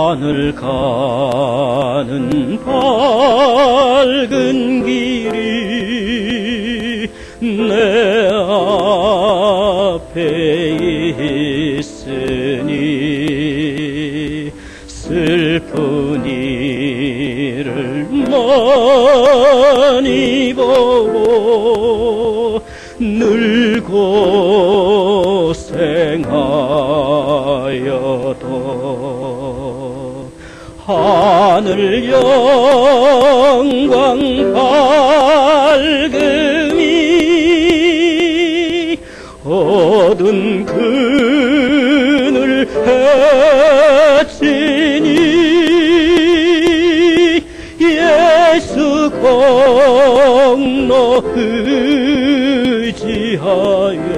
하늘 가는 밝은 길이 내 앞에 있으니 슬픈 일을 많이 보고 늘 고생하여도 하늘 영광 밝음이 어두운 그늘 헤치니 예수 공로 의지하여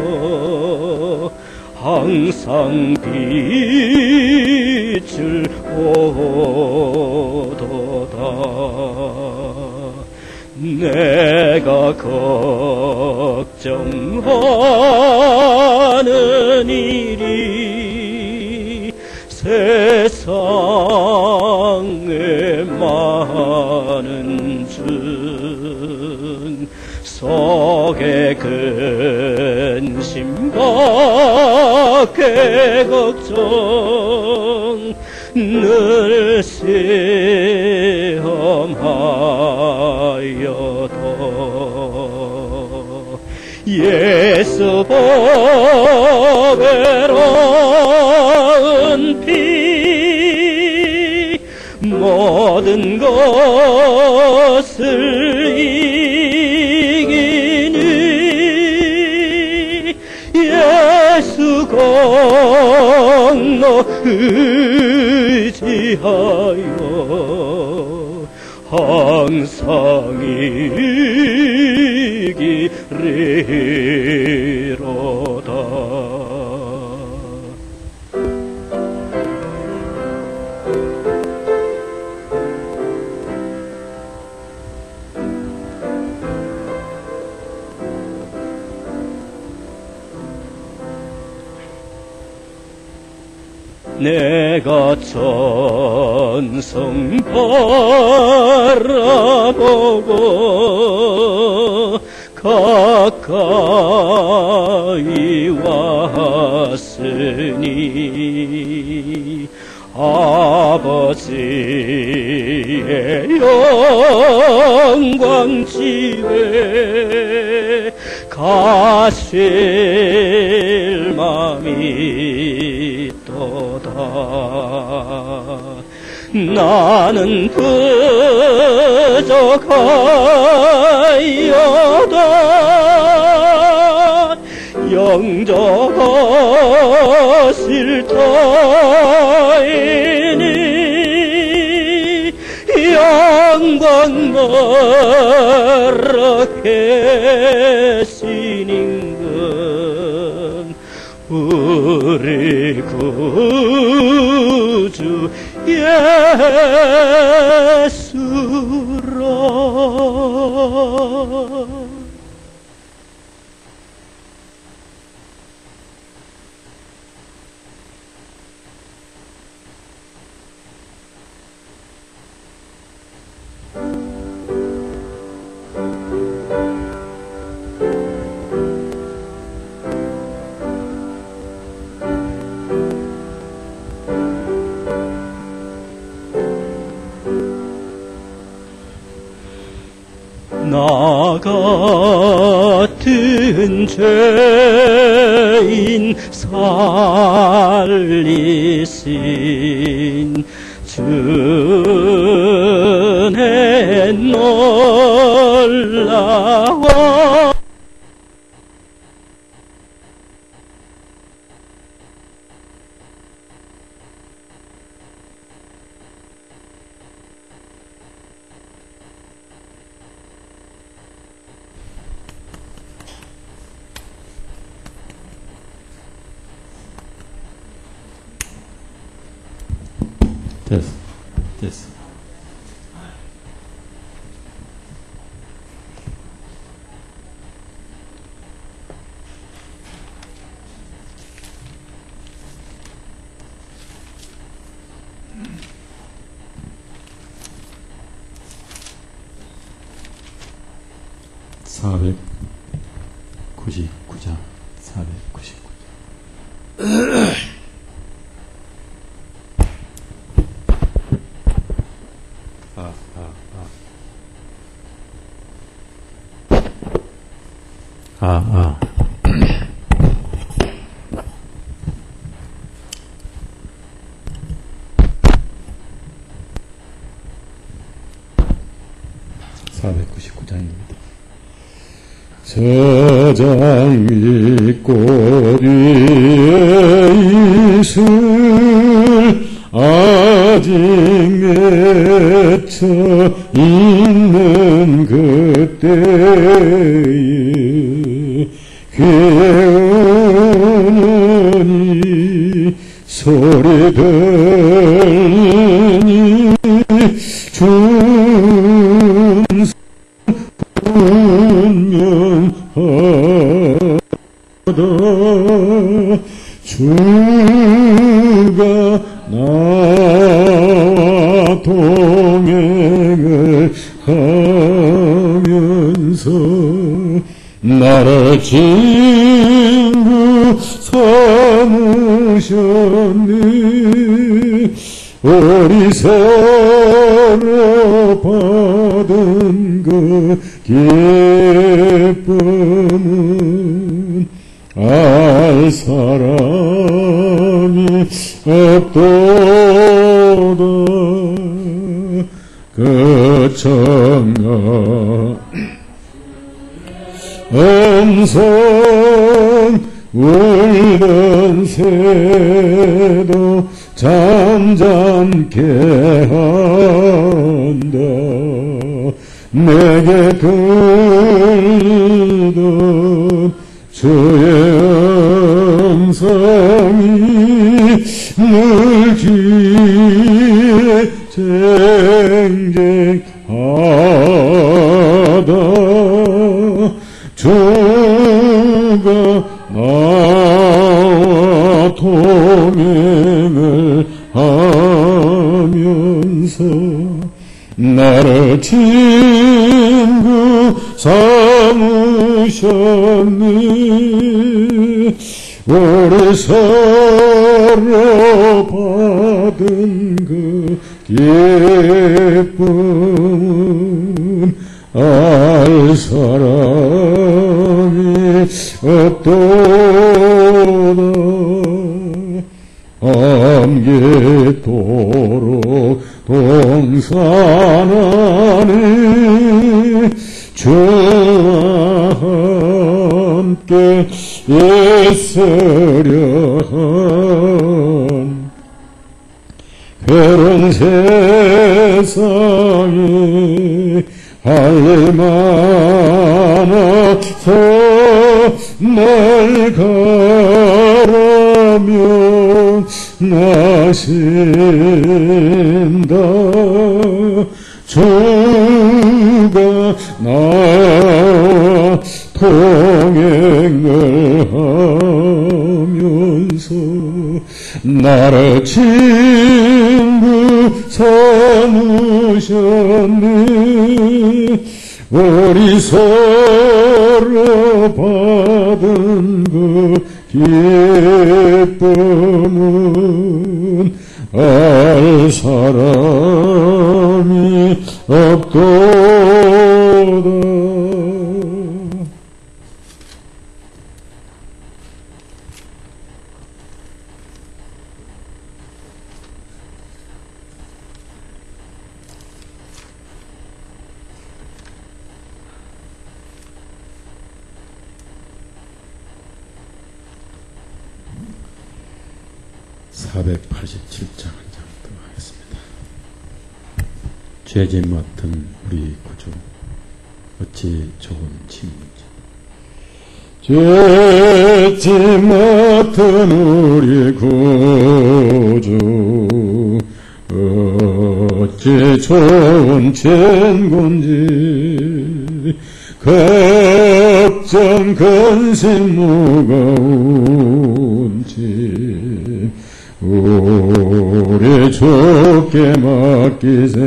항상 빛을 보도다. 내가 걱정하는 일이 세상에 많은 중 속에 근심 밖에 걱정 늘 시험하여도 예수 보배로운 피 모든 것을 이기니 예수 공로 의지하여 항상 이기리로다. 내가 천성 바라보고 가까이 왔으니 아버지의 영광 집에 가실 맘이 있도다. 나는 부족하여도 영접하실 터이니 영광 나라 계시는 건 우리 구주 예수라. 나 같은 죄인 살리신 주의 놀라워 됐어. 499장, 499장. 저장 윗꽃 위에 이슬 아직 맺혀 있는 그때에 귀에 오는 이 소리 들리니 주가 나와 동행을 하면서 나를 친구 삼으셨네. 어리석어 받은 그 기쁨은 알 사람이 없도다. 그 청아 음성 울던 새도 잠잠케 한다. 내게 들리던 주의 음성이 늘 귀에 쟁쟁하다. 주가 나와 동행을 하면서 나를 친구 삼으셨네. 오래 서로 받은 그 기쁨은 알 사람이 없도다. 함께토록 동산 안에 주와 함께 있으려 한 괴로운 세상에 할 일 많아서 날 가라면 나신다. 주가 나와 동행을 하면서 나를 친구 삼으셨네. 우리 서로 받은 그 기쁨은 알 사람이 없도다. 죄짐 맡은 우리 구주 어찌 좋은 친구인지. 죄짐 맡은 우리 구주 어찌 좋은 친구인지. 걱정 근심 무거운 짐 우리 주께 맡기세.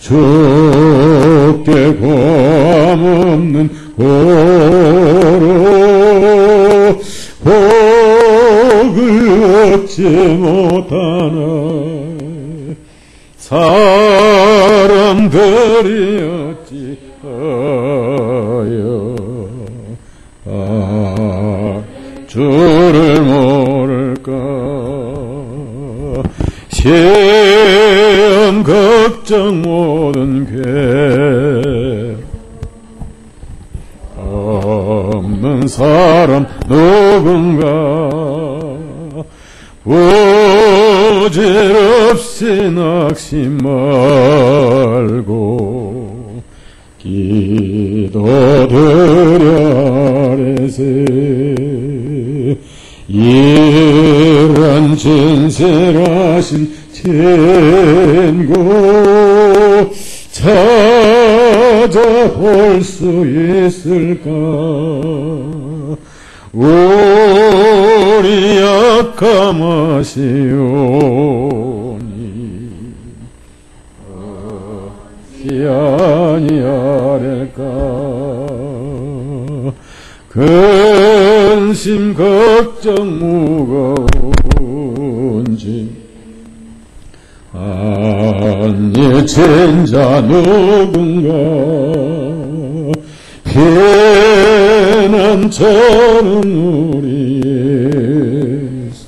주께 고함없는 고로 복을 얻지 못하나 사람들이 어찌하여 주를 모를까 시험 걱정 모든 괴 없는 사람 누군가 부질없이 낙심 말고 기도드려 아래세 이런 진실하신 친구 찾아볼 수 있을까 우리 약함하시오니 어찌 아니하릴까 근심 걱정 무거운 짐 아니 진자 누군가 피난처는 우리 예수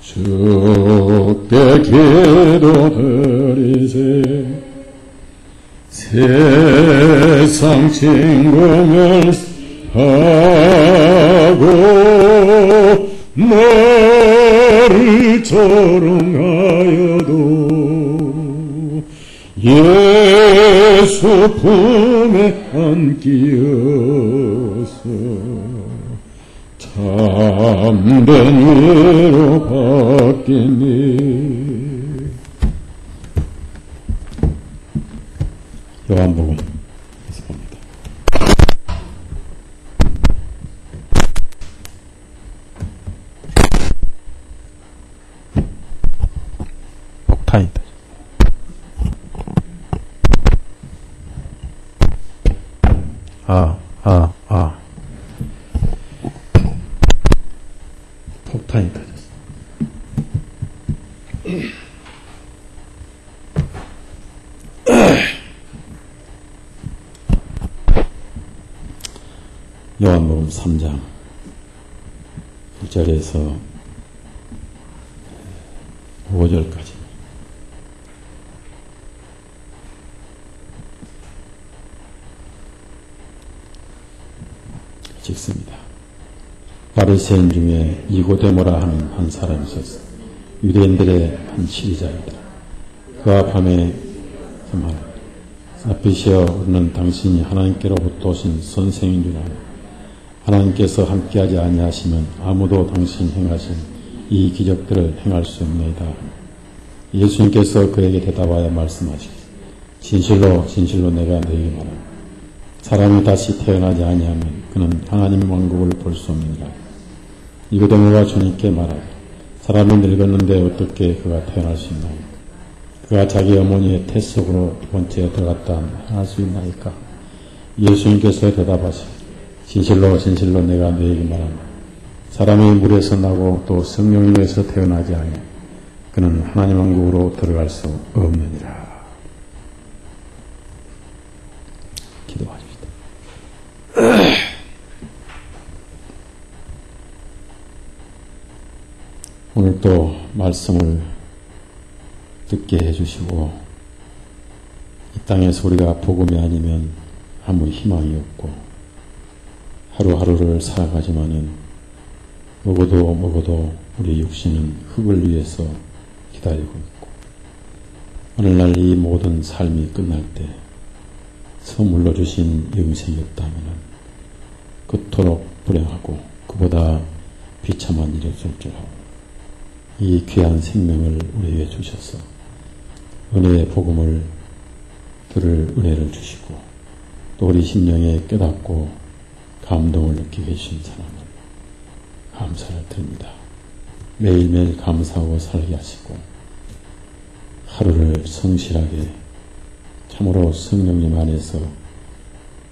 주께 기도드리세 세상 친구를 하고 나를 조롱하여도 예수 품에 안기어서 참된 위로 바뀌니 요한복음 봅니다. 폭탄이다. 폭탄이 터졌어. 요한복음 3장 1절에서 5절까지 찍습니다. 바리새인 중에 니고데모라 하는 한 사람이 있었어. 유대인들의 한 지리자이다. 그가 밤에 라피시여 우리는 당신이 하나님께로부터 오신 선생인 줄 아나 하나님께서 함께하지 아니하시면 아무도 당신 행하신 이 기적들을 행할 수 없나이다. 예수님께서 그에게 대답하여 말씀하시기를 진실로 진실로 내가 너에게 말하노라 사람이 다시 태어나지 아니하면 그는 하나님의 왕국을 볼 수 없느니라. 니고데모가 주님께 말하되 사람이 늙었는데 어떻게 그가 태어날 수 있나이까? 그가 자기 어머니의 태 속으로 두 번째 들어갔다 할 수 있나이까? 예수님께서 대답하시되 진실로 진실로 내가 너에게 말하노라. 사람이 물에서 나고 또 성령에서 태어나지 아니하면 그는 하나님 왕국으로 들어갈 수 없느니라. 기도하십시다. 오늘 또 말씀을 듣게 해주시고 이 땅에서 우리가 복음이 아니면 아무 희망이 없고 하루하루를 살아가지만은 먹어도 우리 육신은 흙을 위해서 기다리고 있고 오늘날 이 모든 삶이 끝날 때 선물로 주신 영생이 없다면은 그토록 불행하고 그보다 비참한 일이 없을 줄 알고 이 귀한 생명을 우리에게 주셔서 은혜의 복음을 들을 은혜를 주시고 또 우리 심령에 깨닫고 감동을 느끼게 해주신 사람을 감사를 드립니다. 매일매일 감사하고 살게 하시고 하루를 성실하게 참으로 성령님 안에서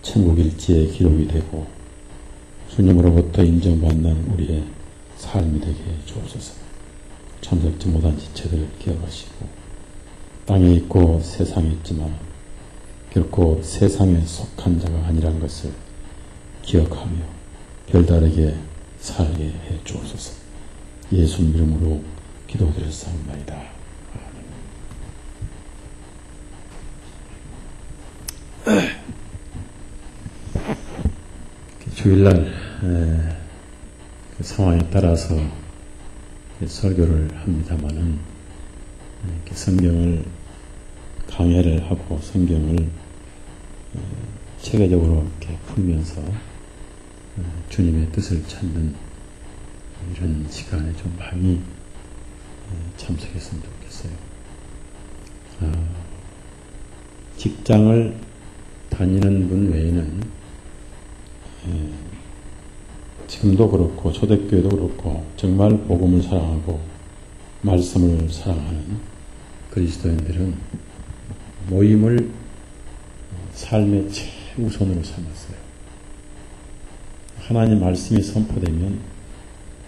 천국일지에 기록이 되고 주님으로부터 인정받는 우리의 삶이 되게 주옵소서. 참석지 못한 지체들을 기억하시고 땅에 있고 세상에 있지만 결코 세상에 속한 자가 아니란 것을 기억하며 별다르게 살게 해 주옵소서. 예수 이름으로 기도드렸사옵나이다. 주일날 그 상황에 따라서 설교를 합니다마는 성경을 강해를 하고 성경을 체계적으로 이렇게 풀면서 주님의 뜻을 찾는 이런 시간에 좀 많이 참석했으면 좋겠어요. 직장을 다니는 분 외에는 지금도 그렇고 초대교회도 그렇고 정말 복음을 사랑하고 말씀을 사랑하는 그리스도인들은 모임을 삶의 최우선으로 삼았어요. 하나님 말씀이 선포되면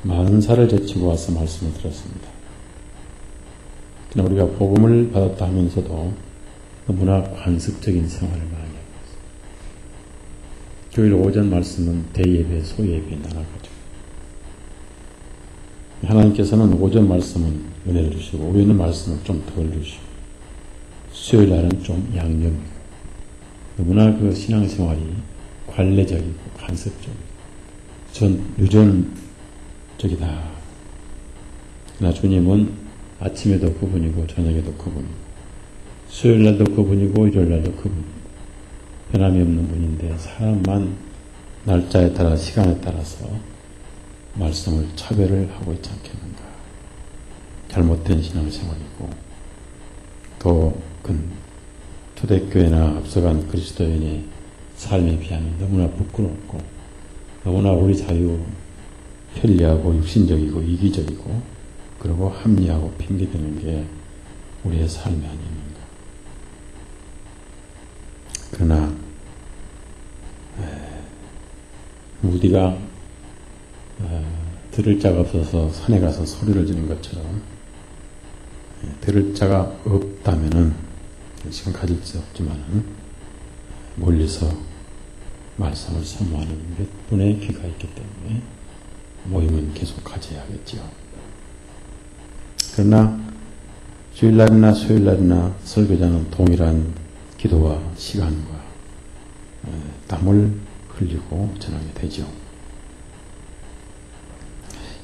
많은 살을 제치고 와서 말씀을 들었습니다. 그러나 우리가 복음을 받았다 하면서도 너무나 관습적인 생활을 많이 하고 있어요. 교일 오전 말씀은 대예배, 소예배 나눠가지고 하나님께서는 오전 말씀은 은혜를 주시고 우리는 말씀을 좀 덜 주시고 수요일 날은 좀 양념이고 너무나 그 신앙생활이 관례적이고 간섭적이고 유전적이다. 그러나 주님은 아침에도 그분이고 저녁에도 그분이고 수요일 날도 그분이고 일요일 날도 그분이고 변함이 없는 분인데 사람만 날짜에 따라 시간에 따라서 말씀을 차별을 하고 있지 않겠는가. 잘못된 신앙생활이고 또 초대교회나 앞서간 그리스도인의 삶에 비하면 너무나 부끄럽고 너무나 우리 자유 편리하고 육신적이고 이기적이고 그리고 합리하고 핑계대는 게 우리의 삶이 아닙니까? 그러나 무디가 들을 자가 없어서 산에 가서 소리를 지는 것처럼 들을 자가 없다면은 지금 가질 수 없지만은 멀리서 말씀을 사모하는 몇 분의 귀가 있기 때문에 모임은 계속 가져야겠지요. 그러나 주일날이나 수요일날이나 설교자는 동일한 기도와 시간과 땀을 흘리고 전하게 되죠.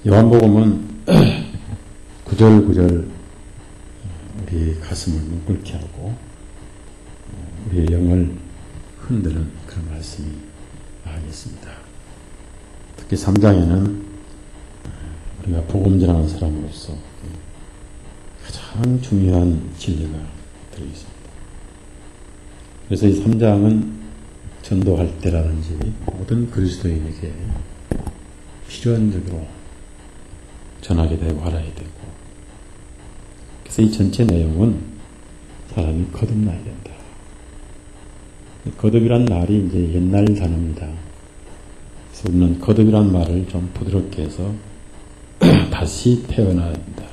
요한복음은 구절구절 우리 가슴을 뭉클게 하고 우리의 영을 흔드는 그런 말씀이 나가겠습니다. 특히 3장에는 우리가 복음 전하는 사람으로서 가장 중요한 진리가 들어있습니다. 그래서 이 3장은 전도할 때라든지 모든 그리스도인에게 필연적으로 전하게 되고 알아야 되고 그래서 이 전체 내용은 사람이 거듭나야 된다. 거듭이란 말이 이제 옛날 단어입니다. 그래서 우리는 거듭이란 말을 좀 부드럽게 해서 다시 태어나야 된다.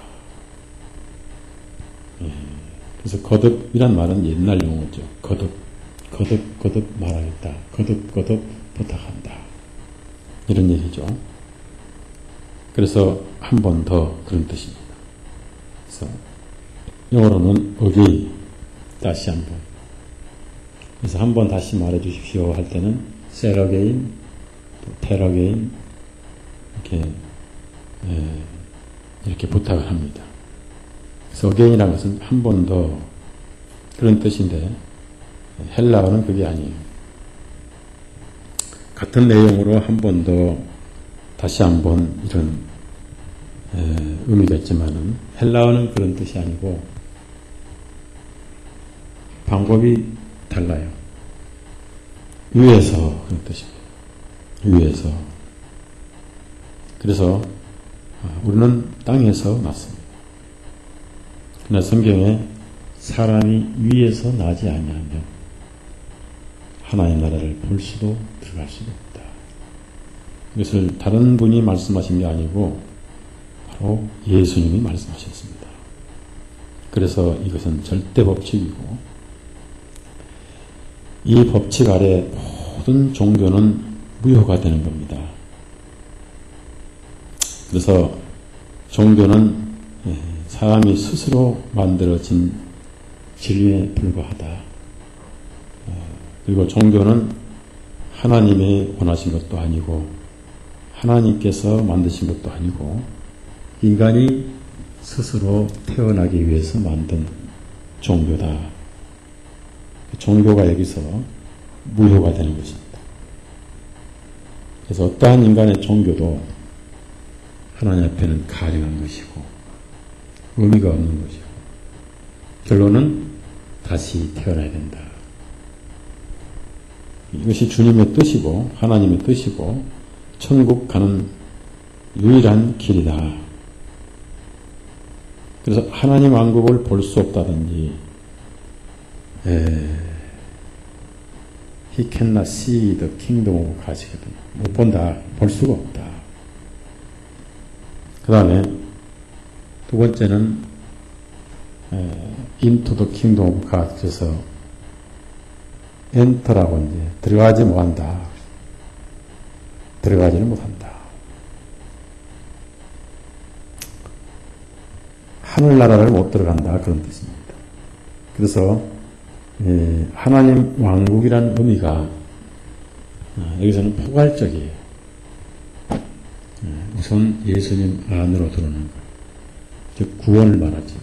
그래서 거듭이란 말은 옛날 용어죠. 거듭 말하겠다. 거듭 부탁한다. 이런 얘기죠. 그래서 한 번 더 그런 뜻입니다. 그래서 영어로는 again, 다시 한 번. 그래서 한 번 다시 말해 주십시오 할 때는 say again, tell again 이렇게 부탁을 합니다. 그래서 again이라는 것은 한 번 더 그런 뜻인데 헬라어는 그게 아니에요. 같은 내용으로 한 번 더 다시 한 번 이런 의미가 있지만은 헬라어는 그런 뜻이 아니고 방법이 달라요. 위에서 그런 뜻입니다. 위에서. 그래서 우리는 땅에서 났습니다. 그러나 성경에 사람이 위에서 나지 아니하면 하나님의 나라를 볼 수도 들어갈 수도 없다. 이것을 다른 분이 말씀하신 게 아니고 바로 예수님이 말씀하셨습니다. 그래서 이것은 절대 법칙이고 이 법칙 아래 모든 종교는 무효가 되는 겁니다. 그래서 종교는 사람이 스스로 만들어진 진리에 불과하다. 그리고 종교는 하나님이 원하신 것도 아니고 하나님께서 만드신 것도 아니고 인간이 스스로 태어나기 위해서 만든 종교다. 종교가 여기서 무효가 되는 것입니다. 그래서 어떠한 인간의 종교도 하나님 앞에는 가증한 것이고 의미가 없는 것이고 결론은 다시 태어나야 된다. 이것이 주님의 뜻이고 하나님의 뜻이고 천국 가는 유일한 길이다. 그래서 하나님 왕국을 볼 수 없다든지 He cannot see the kingdom of God이거든요. 못 본다. 볼 수가 없다. 그 다음에 두 번째는 into the kingdom of God. 그래서 enter라고 이제 들어가지 못한다. 들어가지는 못한다. 하늘나라를 못 들어간다. 그런 뜻입니다. 그래서 하나님 왕국이라는 의미가 여기서는 포괄적이에요. 우선 예수님 안으로 들어오는 것. 즉 구원을 말하죠.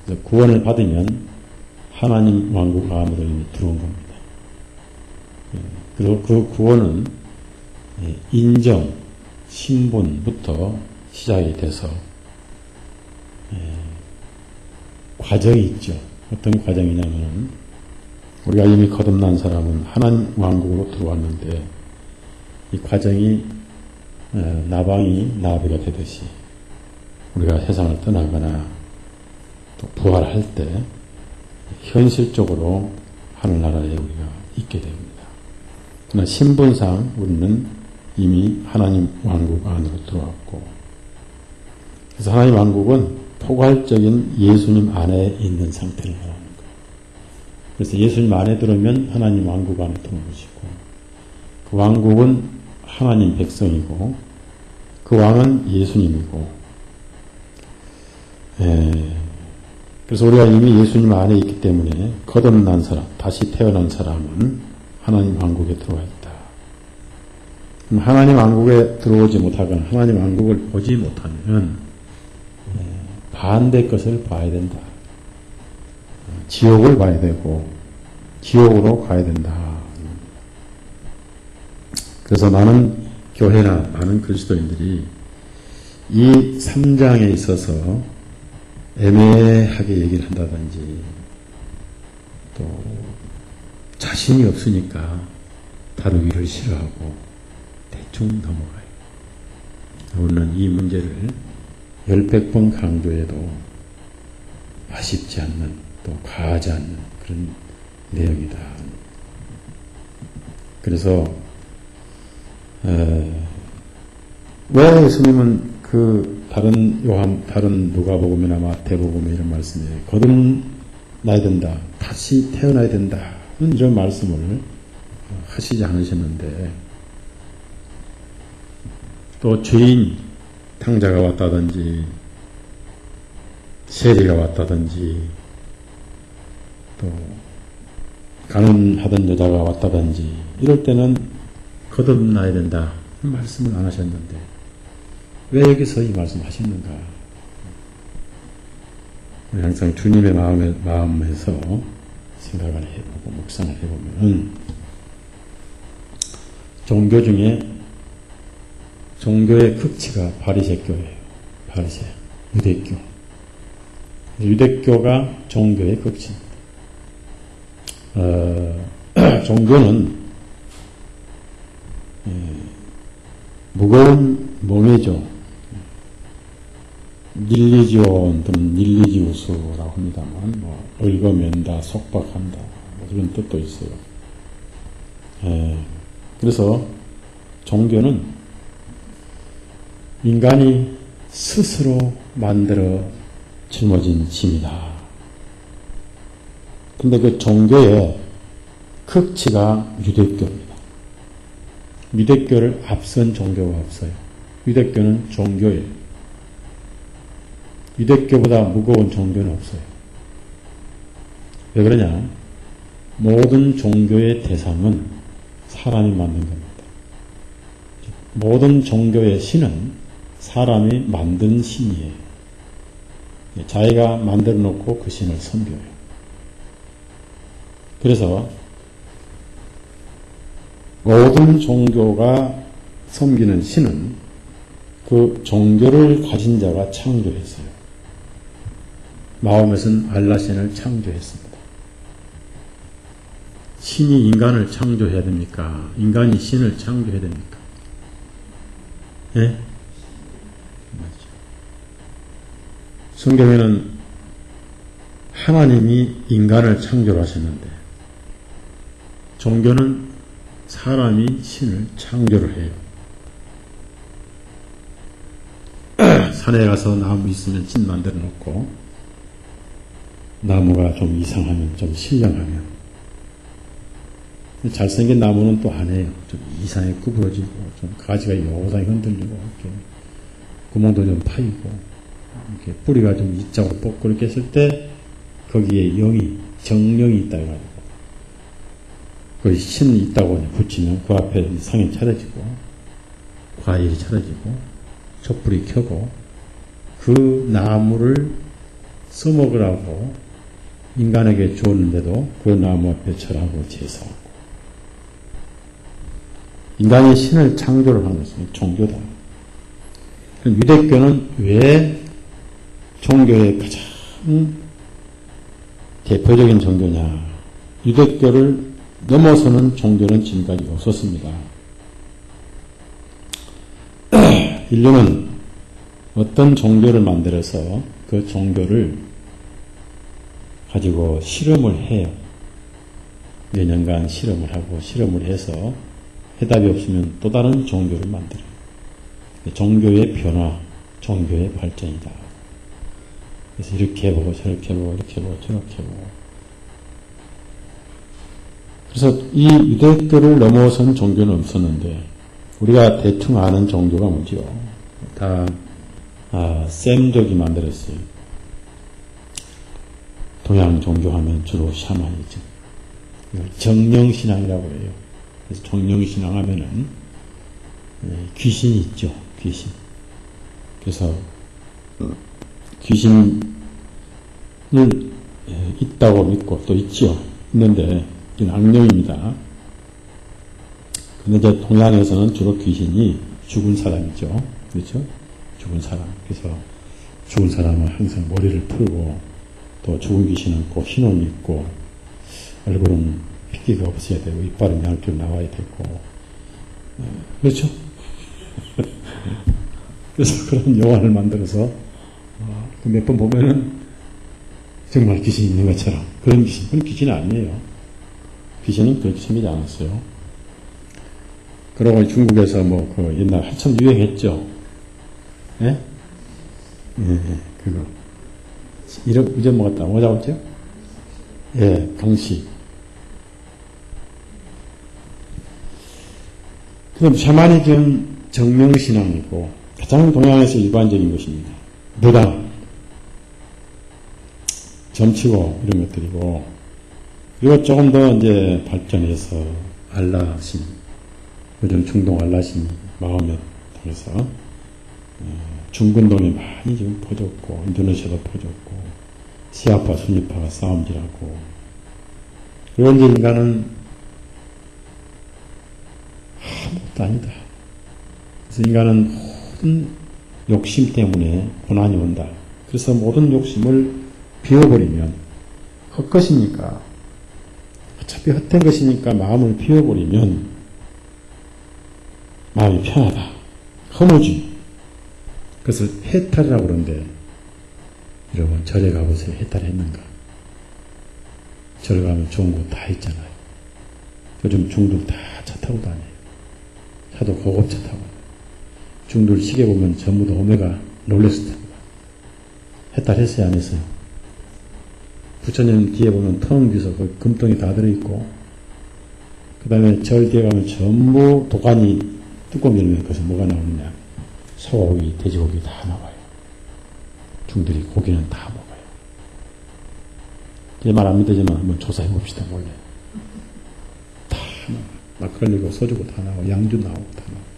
그래서 구원을 받으면 하나님 왕국 안으로 이미 들어온 겁니다. 그리고 그 구원은 인정, 신분부터 시작이 돼서 과정이 있죠. 어떤 과정이냐면 우리가 이미 거듭난 사람은 하나님 왕국으로 들어왔는데 이 과정이 나방이 나비가 되듯이 우리가 세상을 떠나거나 또 부활할 때 현실적으로 하늘나라에 우리가 있게 됩니다. 그러나 신분상 우리는 이미 하나님 왕국 안으로 들어왔고 그래서 하나님 왕국은 포괄적인 예수님 안에 있는 상태를 말하는 거예요. 그래서 예수님 안에 들어오면 하나님 왕국 안에 들어온 것이고 그 왕국은 하나님 백성이고 그 왕은 예수님이고 그래서 우리가 이미 예수님 안에 있기 때문에 거듭난 사람, 다시 태어난 사람은 하나님 왕국에 들어와 있다. 그럼 하나님 왕국에 들어오지 못하거나 하나님 왕국을 보지 못하면 반대 것을 봐야 된다. 지옥을 봐야 되고 지옥으로 가야 된다. 그래서 많은 교회나 많은 그리스도인들이 이 3장에 있어서 애매하게 얘기를 한다든지 또 자신이 없으니까 다루기를 싫어하고 대충 넘어가요. 우리는 이 문제를 10번 강조해도 아쉽지 않는 또 과하지 않는 그런 내용이다. 그래서 왜 예수님은 그 다른 누가복음이나 마태복음에 이런 말씀에 거듭나야 된다, 다시 태어나야 된다 이런 말씀을 하시지 않으셨는데 또 죄인 탕자가 왔다든지 세리가 왔다든지 또 가늠하던 여자가 왔다든지 이럴 때는 거듭나야 된다 말씀을 안 하셨는데 왜 여기서 이 말씀 하셨는가? 우리 항상 주님의 마음에서 생각을 해보고 묵상을 해보면 종교 중에 종교의 극치가 바리새교예요. 바리새, 유대교. 유대교가 종교의 극치입니다. 종교는 무거운 몽해죠. 닐리지온 또는 닐리지우스라고 합니다만, 얽어맨다, 속박한다, 그런 뜻도 있어요. 그래서 종교는 인간이 스스로 만들어 짊어진 짐이다. 근데 그 종교의 극치가 유대교입니다. 유대교를 앞선 종교가 없어요. 유대교는 종교예요. 유대교보다 무거운 종교는 없어요. 왜 그러냐? 모든 종교의 대상은 사람이 만든 겁니다. 모든 종교의 신은 사람이 만든 신이에요. 자기가 만들어 놓고 그 신을 섬겨요. 그래서 모든 종교가 섬기는 신은 그 종교를 가진 자가 창조했어요. 마호멧은 알라신을 창조했습니다. 신이 인간을 창조해야 됩니까? 인간이 신을 창조해야 됩니까? 예? 성경에는 하나님이 인간을 창조하셨는데 종교는 사람이 신을 창조를 해요. 산에 가서 나무 있으면 신 만들어 놓고 나무가 좀 이상하면 좀 신령하면 잘생긴 나무는 또 안 해요. 좀 이상하게 구부러지고 좀 가지가 요상히 흔들리고 이렇게 구멍도 좀 파이고 이렇게 뿌리가 좀 이쪽으로 뻗고 이렇게 했을 때 거기에 영이 정령이 있다 해가지고 그 신이 있다고 붙이면 그 앞에 상이 차려지고 과일이 차려지고 촛불이 켜고 그 나무를 써먹으라고 인간에게 주었는데도 그 나무 앞에 절하고 제사하고 인간이 신을 창조를 하는 것은 종교다. 유대교는 왜 종교의 가장 대표적인 종교냐? 유대교를 넘어서는 종교는 지금까지 없었습니다. 인류는 어떤 종교를 만들어서 그 종교를 가지고 실험을 해요. 몇 년간 실험을 하고 실험을 해서 해답이 없으면 또 다른 종교를 만들어요. 종교의 변화, 종교의 발전이다. 그래서 이렇게 해보고 저렇게 해보고 이렇게 해보고 저렇게 해보고 그래서 이 유대교를 넘어선 종교는 없었는데 우리가 대충 아는 종교가 뭐지요? 다 셈족이 만들었어요. 동양 종교하면 주로 샤머니즘, 정령신앙이라고 해요. 그래서 정령신앙 하면은 귀신이 있죠. 귀신. 그래서 귀신을 있다고 믿고 또 있죠. 있는데 이건 악령입니다. 근데 이제 동양에서는 주로 귀신이 죽은 사람이죠. 그렇죠? 죽은 사람. 그래서 죽은 사람은 항상 머리를 풀고 또 죽은 귀신은 꼭 흰옷 입고 얼굴은 핏기가 없어야 되고 이빨은 양쪽 나와야 되고 그렇죠? 그래서 그런 요한을 만들어서 몇 번 보면은 정말 귀신이 있는 것처럼 그런 귀신이 아니에요. 귀신은 그렇게 생기지 않았어요. 그러고 중국에서 그 옛날 한참 유행했죠. 예? 예, 그거. 이름 먹었다. 뭐라고 했죠? 예, 강시. 그럼 샤머니즘 정명신앙이고 가장 동양에서 일반적인 것입니다. 무당, 점치고 이런 것들이고 그리고 조금 더 이제 발전해서 알라신, 요즘 중동 알라신 마호멧 통해서 중근동에 많이 지금 퍼졌고 인도네시아도 퍼졌고 시아파 순위파가 싸움질하고 그런 이제 인간은 아무것도 아니다. 그래서 인간은 모든 욕심 때문에 고난이 온다. 그래서 모든 욕심을 비워버리면 헛것이니까 어차피 헛된 것이니까 마음을 비워버리면 마음이 편하다. 허무지. 그것을 해탈이라고 그러는데 여러분 절에 가보세요. 해탈 했는가? 절에 가면 좋은 곳 다 있잖아요. 요즘 중들 다 차 타고 다녀요. 차도 고급차 타고. 중들 시계 보면 전부 다 오메가 롤렉스 타고. 해탈 했어요? 안 했어요? 부처님 뒤에 보면 텅 비서 그 금덩이 다 들어있고, 그 다음에 절 뒤에 가면 전부 도가니 뚜껑 열면 거기서 뭐가 나오느냐? 소고기, 돼지고기 다 나와요. 중들이 고기는 다 먹어요. 제 말 안 믿어지만 한번 조사해 봅시다, 몰래. 다 나와요. 막걸리고 소주고 다 나오고, 양주 나오고 다 나오고.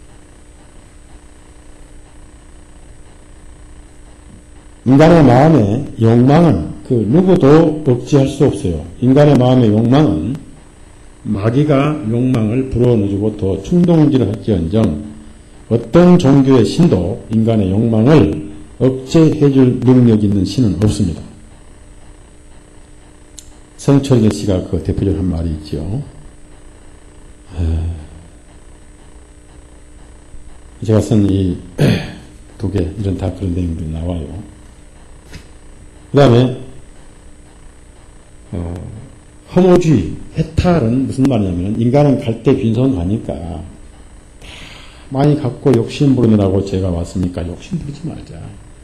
인간의 마음의 욕망은 그 누구도 억제할 수 없어요. 인간의 마음의 욕망은 마귀가 욕망을 불어넣어주고 더 충동질을 할지언정 어떤 종교의 신도 인간의 욕망을 억제해줄 능력 있는 신은 없습니다. 성철계 씨가 그 대표적으로 한 말이 있죠. 제가 쓴 이 두 개, 이런 다 그런 내용들이 나와요. 그 다음에, 허무주의, 해탈은 무슨 말이냐면, 인간은 갈 때 빈손 가니까, 많이 갖고 욕심 부르느라고 제가 왔으니까 욕심 부리지 말자.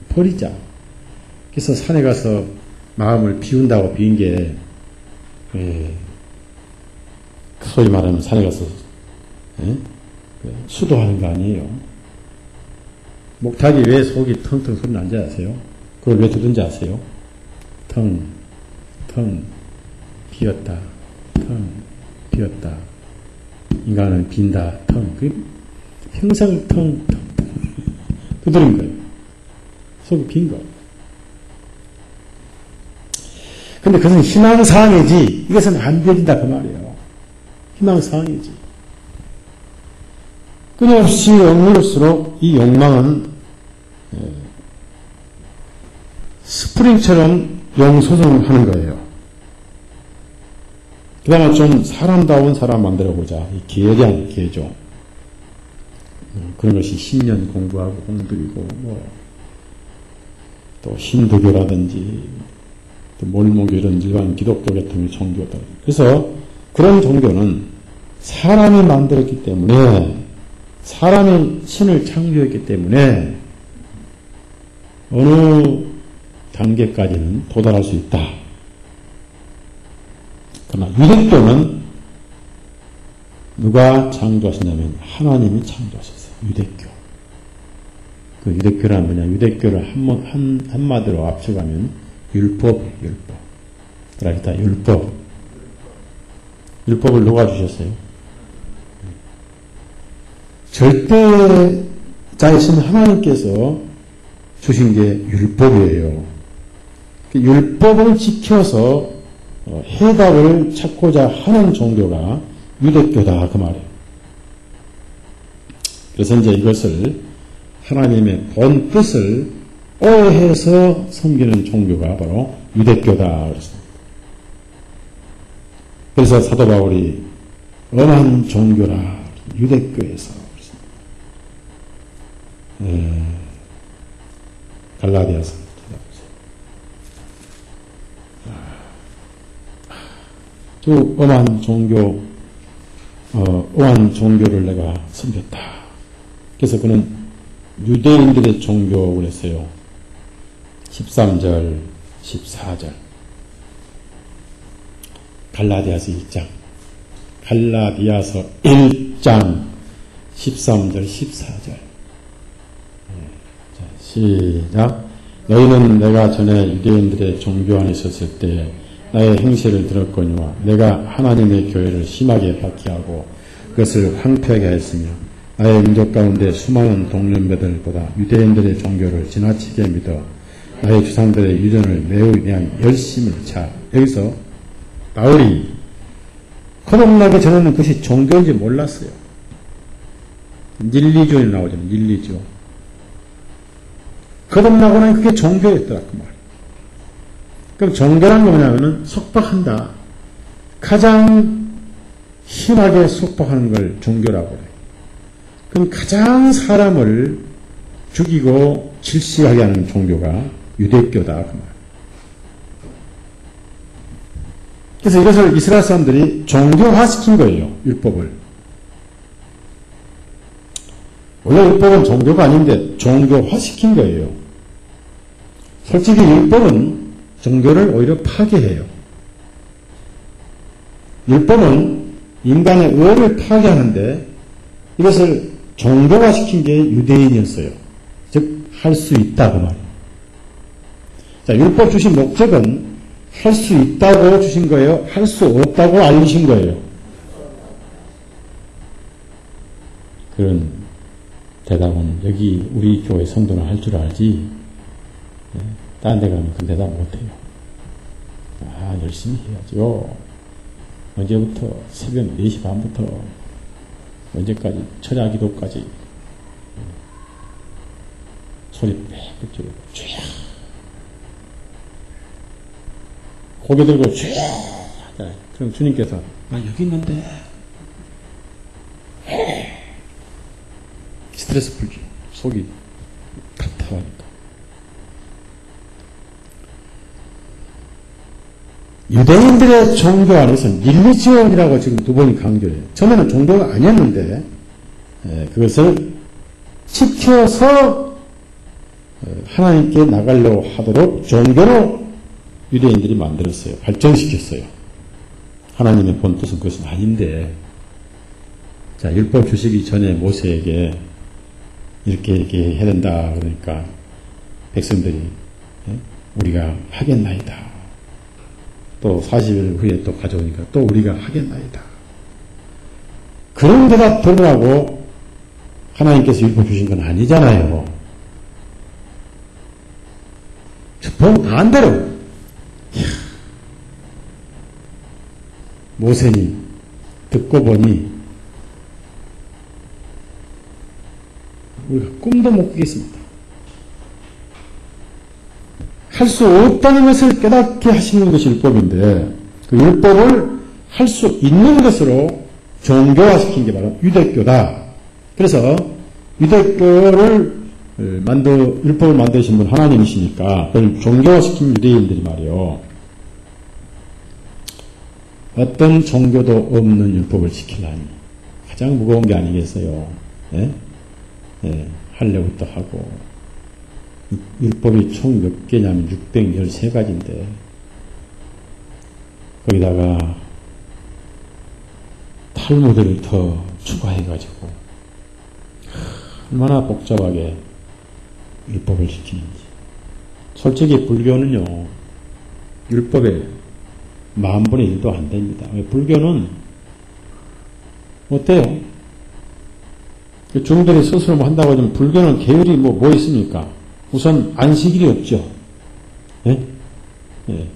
버리자. 그래서 산에 가서 마음을 비운다고 비운 게, 소위 말하면 산에 가서, 수도하는 거 아니에요. 목탁이 왜 속이 텅텅 소리 난지 아세요? 그걸 왜 두든지 아세요? 텅, 비었다. 텅, 비었다. 인간은 빈다. 텅. 평생 텅, 두드린 거예요. 속이 빈 거. 근데 그것은 희망사항이지, 이것은 안 되진다, 그 말이에요. 희망사항이지. 끊임없이 억누를수록 이 욕망은 스프링처럼 용소송을 하는 거예요. 그 다음에 좀 사람다운 사람 만들어보자. 이 계량, 계종. 그런 것이 10년 공부하고 공들이고, 또 힌두교라든지, 또 몰모교 이런 일반 기독교 같은 종교들. 그래서 그런 종교는 사람이 만들었기 때문에, 사람이 신을 창조했기 때문에, 어느 단계까지는 도달할 수 있다. 그러나 유대교는 누가 창조하셨냐면 하나님이 창조하셨어요. 유대교. 그 유대교란 뭐냐? 유대교를 한마디로 합쳐가면 율법이에요. 율법. 그러니까 율법. 율법을 누가 주셨어요? 절대자이신 하나님께서 주신 게 율법이에요. 율법을 지켜서 해답을 찾고자 하는 종교가 유대교다, 그 말이에요. 그래서 이제 이것을 하나님의 본 뜻을 오해해서 섬기는 종교가 바로 유대교다 그랬습니다. 그래서 사도 바울이 엄한 종교라 유대교에서 그랬습니다. 갈라디아서 또 엄한 종교를 내가 섬겼다. 그래서 그는 유대인들의 종교를 했어요. 13절, 14절. 갈라디아서 1장. 갈라디아서 1장, 13절, 14절. 자, 시작. 너희는 내가 전에 유대인들의 종교 안에 있었을 때 나의 행실을 들었거니와 내가 하나님의 교회를 심하게 박해하고 그것을 황폐하게 하였으며 나의 민족 가운데 수많은 동년배들보다 유대인들의 종교를 지나치게 믿어 나의 조상들의 유전을 매우 그냥 열심히 차. 여기서 바울이 거듭나기 전에는 그것이 종교인지 몰랐어요. 닐리존이 나오잖아요. 닐리존. 거듭나고 나니 그게 종교였더라 그 말. 그럼 종교란 게 뭐냐면은 속박한다. 가장 심하게 속박하는 걸 종교라고 그래요. 그럼 가장 사람을 죽이고 질식하게 하는 종교가 유대교다 그 말. 그래서 이것을 이스라엘 사람들이 종교화시킨 거예요. 율법을. 원래 율법은 종교가 아닌데 종교화시킨 거예요. 솔직히 율법은 종교를 오히려 파괴해요. 율법은 인간의 의를 파괴하는데 이것을 종교화시킨 게 유대인이었어요. 즉 할 수 있다고 말이에요. 자, 율법 주신 목적은 할 수 있다고 주신 거예요? 할 수 없다고 알리신 거예요? 그런 대답은 여기 우리 교회 성도는 할 줄 알지 다른 데 가면 그 대답 못해요. 열심히 해야죠. 언제부터? 새벽 4시 반부터 언제까지? 철야 기도까지 소리 빽빽 지르고 쥐야 고개 들고 쥐야 하잖아요. 그럼 주님께서 여기 있는데 스트레스 풀기 속이 답답하니까. 유대인들의 종교 안에서는 릴리지온이라고 지금 두 번이 강조해요. 처음에는 종교가 아니었는데 그것을 지켜서 하나님께 나가려고 하도록 종교로 유대인들이 만들었어요. 발전시켰어요. 하나님의 본 뜻은 그것은 아닌데 자, 율법 주시기 전에 모세에게 이렇게 해야 된다 그러니까 백성들이 우리가 하겠나이다. 또 40일 후에 또 가져오니까 또 우리가 하겠나이다. 그런 대답 들으라고 하나님께서 율법 주신 건 아니잖아요. 반대로 모세니 듣고 보니 우리가 꿈도 못 꾸겠습니다. 할 수 없다는 것을 깨닫게 하시는 것이 율법인데 그 율법을 할 수 있는 것으로 종교화시킨 게 바로 유대교다. 그래서 유대교를 율법을 만드신 분 하나님이시니까 그걸 종교화시킨 유대인들이 말이요. 어떤 종교도 없는 율법을 지키려니 가장 무거운 게 아니겠어요. 할례부터 하고 율법이 총 몇 개냐면 613가지인데 거기다가 탈무드를 더 추가해가지고 얼마나 복잡하게 율법을 지키는지. 솔직히 불교는요 율법의 10,000분의 1도 안 됩니다. 불교는 어때요? 중들이 스스로 뭐 한다고 하면 불교는 계율이 뭐 있습니까? 우선 안식일이 없죠. 예? 예.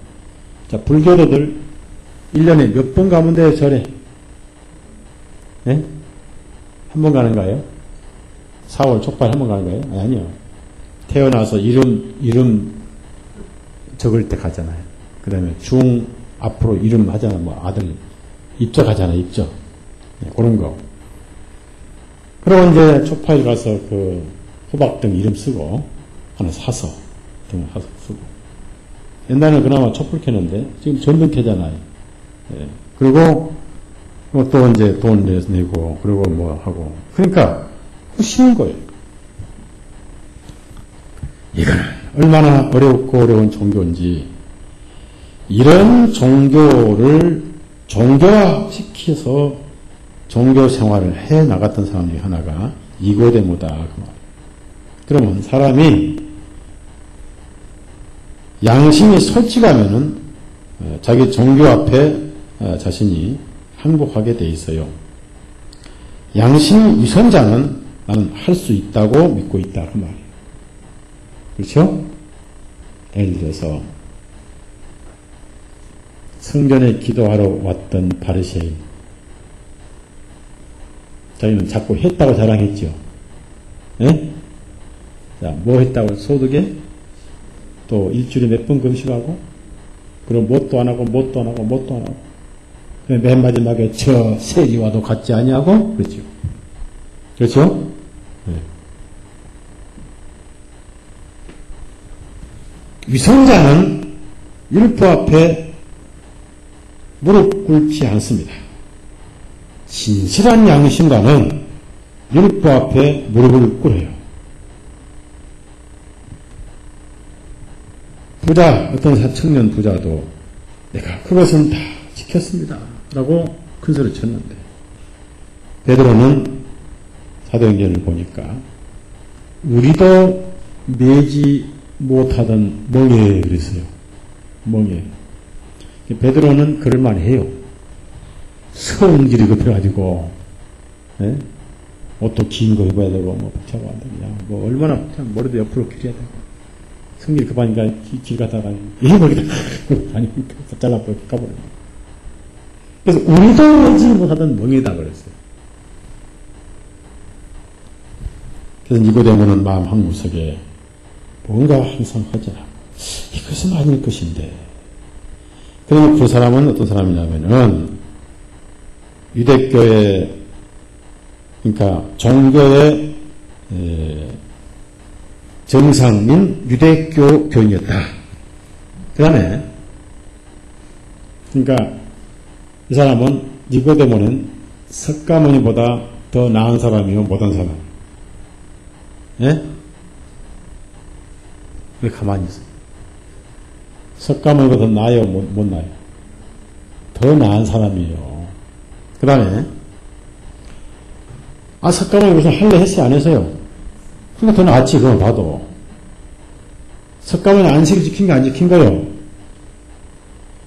자, 불교도들 1년에 몇 번 가면 돼요, 절에? 예? 한 번 가는가요? 4월 촉발 한 번 가는 거예요? 아니요. 태어나서 이름 적을 때 가잖아요. 그 다음에 앞으로 이름 하잖아. 뭐 아들 입적하잖아, 입적. 네, 그런 거. 그리고 이제 촉파일 가서 그 호박등 이름 쓰고 하나 사서 등 사서 쓰고. 옛날에는 그나마 촛불 켜는데 지금 전등 켜잖아요. 네. 그리고 또 이제 돈 내고 그리고 뭐 하고. 그러니까 쉬운 거예요. 이건 얼마나 어렵고 어려운 종교인지 이런 종교를 종교화시켜서 종교 생활을 해 나갔던 사람 중에 하나가 니고데모다. 그 말. 그러면 사람이 양심이 솔직하면은 자기 종교 앞에 자신이 항복하게 돼 있어요. 양심 위선자는 나는 할 수 있다고 믿고 있다. 그 말이에요. 그렇죠? 예를 들어서 성전에 기도하러 왔던 바리새인 자기는 자꾸 했다고 자랑했죠. 예? 자, 뭐 했다고? 소득에 또 일주일에 몇 번 금식하고 그럼 뭣도 안 하고 뭣도 안 하고 뭣도 안 하고 맨 마지막에 저 세리와도 같지 아니하고 그렇죠. 그렇죠? 네. 위선자는 율법 앞에 무릎 꿇지 않습니다. 진실한 양심과는 율법 앞에 무릎을 꿇어요. 어떤 청년 부자도 내가 그것은 다 지켰습니다. 라고 큰 소리 쳤는데, 베드로는 사도행전을 보니까 우리도 매지 못하던 멍에 그랬어요. 멍에. 베드로는 그럴만 해요. 성질이 급해가지고, 예? 옷도 긴 거 입어야 되고, 뭐, 붙여고 한다. 그냥, 뭐, 얼마나, 그냥 머리도 옆으로 길어야 되고. 성질이 급하니까 길 가다가, 머리다. 아니, 잘라버려, 까버려. 그래서 우리도 매지 못하던 멍에다 그랬어요. 그래서 니고데모는 마음 한구석에 뭔가 항상 하자. 이것은 아닐 것인데. 그러면 그 사람은 어떤 사람이냐면은 유대교의, 그러니까 종교의 정상인 유대교 교인이었다. 그 다음에, 그러니까 이 사람은 니고데모는 석가모니보다 더 나은 사람이요, 못한 사람. 예? 왜 가만히 있어요? 석가모니보다 더 나아요, 못 나아요? 더 나은 사람이에요. 그 다음에, 석가모니 무슨 할래 했어요, 안 했어요? 그러니까 더 낫지, 그걸 봐도. 석가모니 안식을 지킨 거 안 지킨 거요?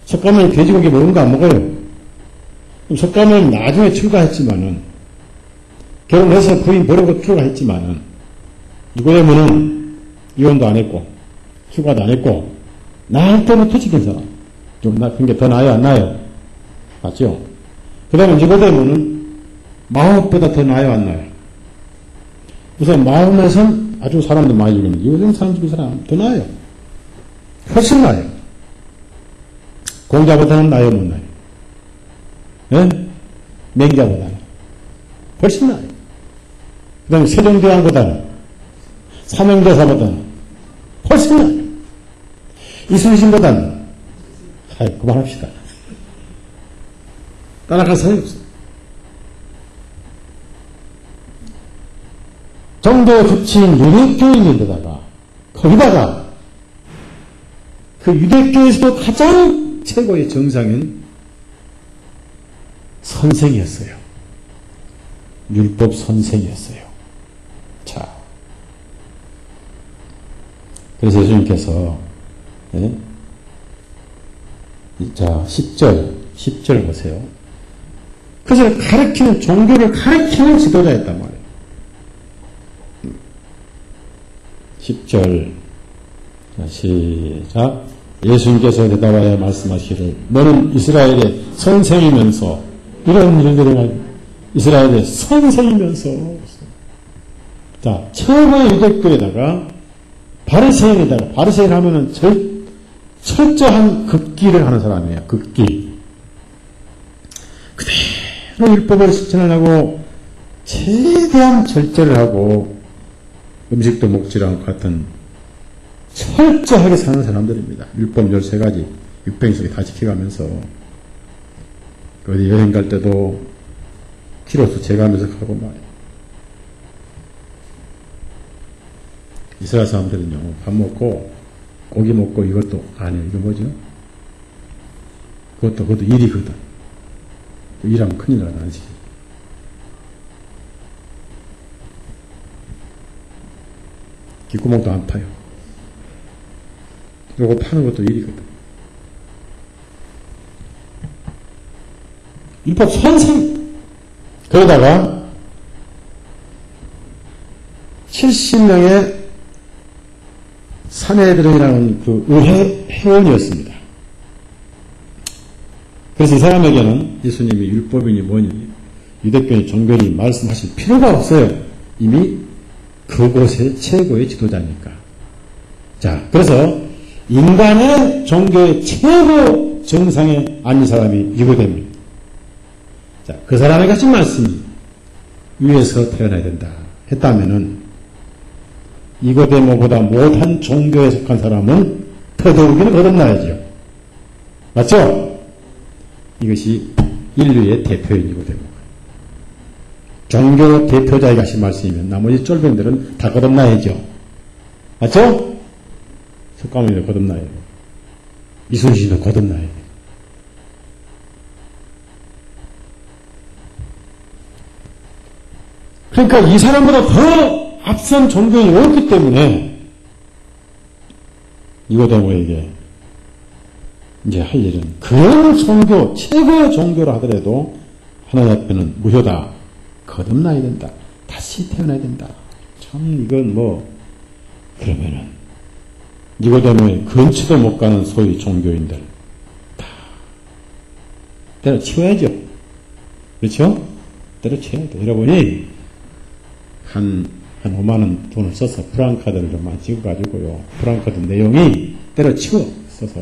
석가모니 돼지고기 먹은 거 안 먹어요? 석가모니 나중에 출가했지만은, 결혼해서 부인 버리고 출가했지만은, 니고데모는 이혼도 안 했고, 출가도 안 했고, 나한테부터 지킨 사람. 그게 더 나아요, 안 나아요? 맞죠? 그 다음에 니고데모는 마음보다 더 나아요, 안 나아요? 우선 마음에선 아주 사람들 많이 죽이는데, 요즘 사람 죽인 사람 더 나아요. 훨씬 나아요. 공자보다는 나아요, 못 나아요? 예? 맹자보다는. 훨씬 나아요. 그 다음에 세종대왕보다는, 삼형대사보다는 훨씬 나아요. 이순신보다는, 그만합시다. 따라갈 사람이 없어요. 정도에 붙인 유대교인인데다가, 거기다가, 그 유대교에서도 가장 최고의 정상인 선생이었어요. 율법 선생이었어요. 자. 그래서 예수님께서, 예? 자, 10절 보세요. 그래서 가르치는, 종교를 가르치는 지도자였단 말이에요. 10절. 자, 시작. 예수님께서 대답하여 말씀하시기를, 너는 이스라엘의 선생이면서, 이런 일들을 이스라엘의 선생이면서, 자, 최고의 유대교에다가, 바리새인에다가, 바리새인 하면은 철저한 극기를 하는 사람이에요. 극기. 그대로 율법을 실천을 하고 최대한 절제를 하고 음식도 먹지 않고 같은 철저하게 사는 사람들입니다. 율법 13가지 600씩 다 지켜가면서 어디 여행 갈 때도 키로수 재가면서 가고 말이에요. 이스라엘 사람들은요, 밥 먹고 고기 먹고 이것도 안 해요. 이거 뭐죠? 그것도 일이거든. 일하면 큰일 나는 안식이. 귓구멍도 안 파요. 요거 파는 것도 일이거든. 율법 선생. 그러다가 70명의 사내들이라는 그 의회 회원이었습니다. 그래서 이 사람에게는 예수님이 율법이니 뭐니 유대교니 종교니 말씀하실 필요가 없어요. 이미 그곳의 최고의 지도자니까. 자, 그래서 인간의 종교의 최고 정상에 앉은 사람이 니고데모입니다. 자, 그 사람에게 하신 말씀이 위에서 태어나야 된다 했다면은 니고데모보다 못한 종교에 속한 사람은 더더욱이는 거듭나야죠. 맞죠? 이것이 인류의 대표인이고 되고 종교 대표자에게 하신 말씀이면 나머지 쫄병들은 다 거듭나야죠. 맞죠? 석가모니도 거듭나야 돼요. 이순신도 거듭나야 돼요. 그러니까 이 사람보다 더 앞선 종교인이 없기 때문에 니고데모에게 이제 할 일은 그런 종교, 최고의 종교라 하더라도 하나님 앞에는 무효다. 거듭나야 된다. 다시 태어나야 된다. 참 이건 그러면은 니고데모의 근처도 못 가는 소위 종교인들 다 때려치워야죠. 그렇죠? 때려치워야 돼. 여러분이 한 5만원 돈을 써서 프랑카드를 좀 많이 찍어가지고요. 프랑카드 내용이 때려치워 써서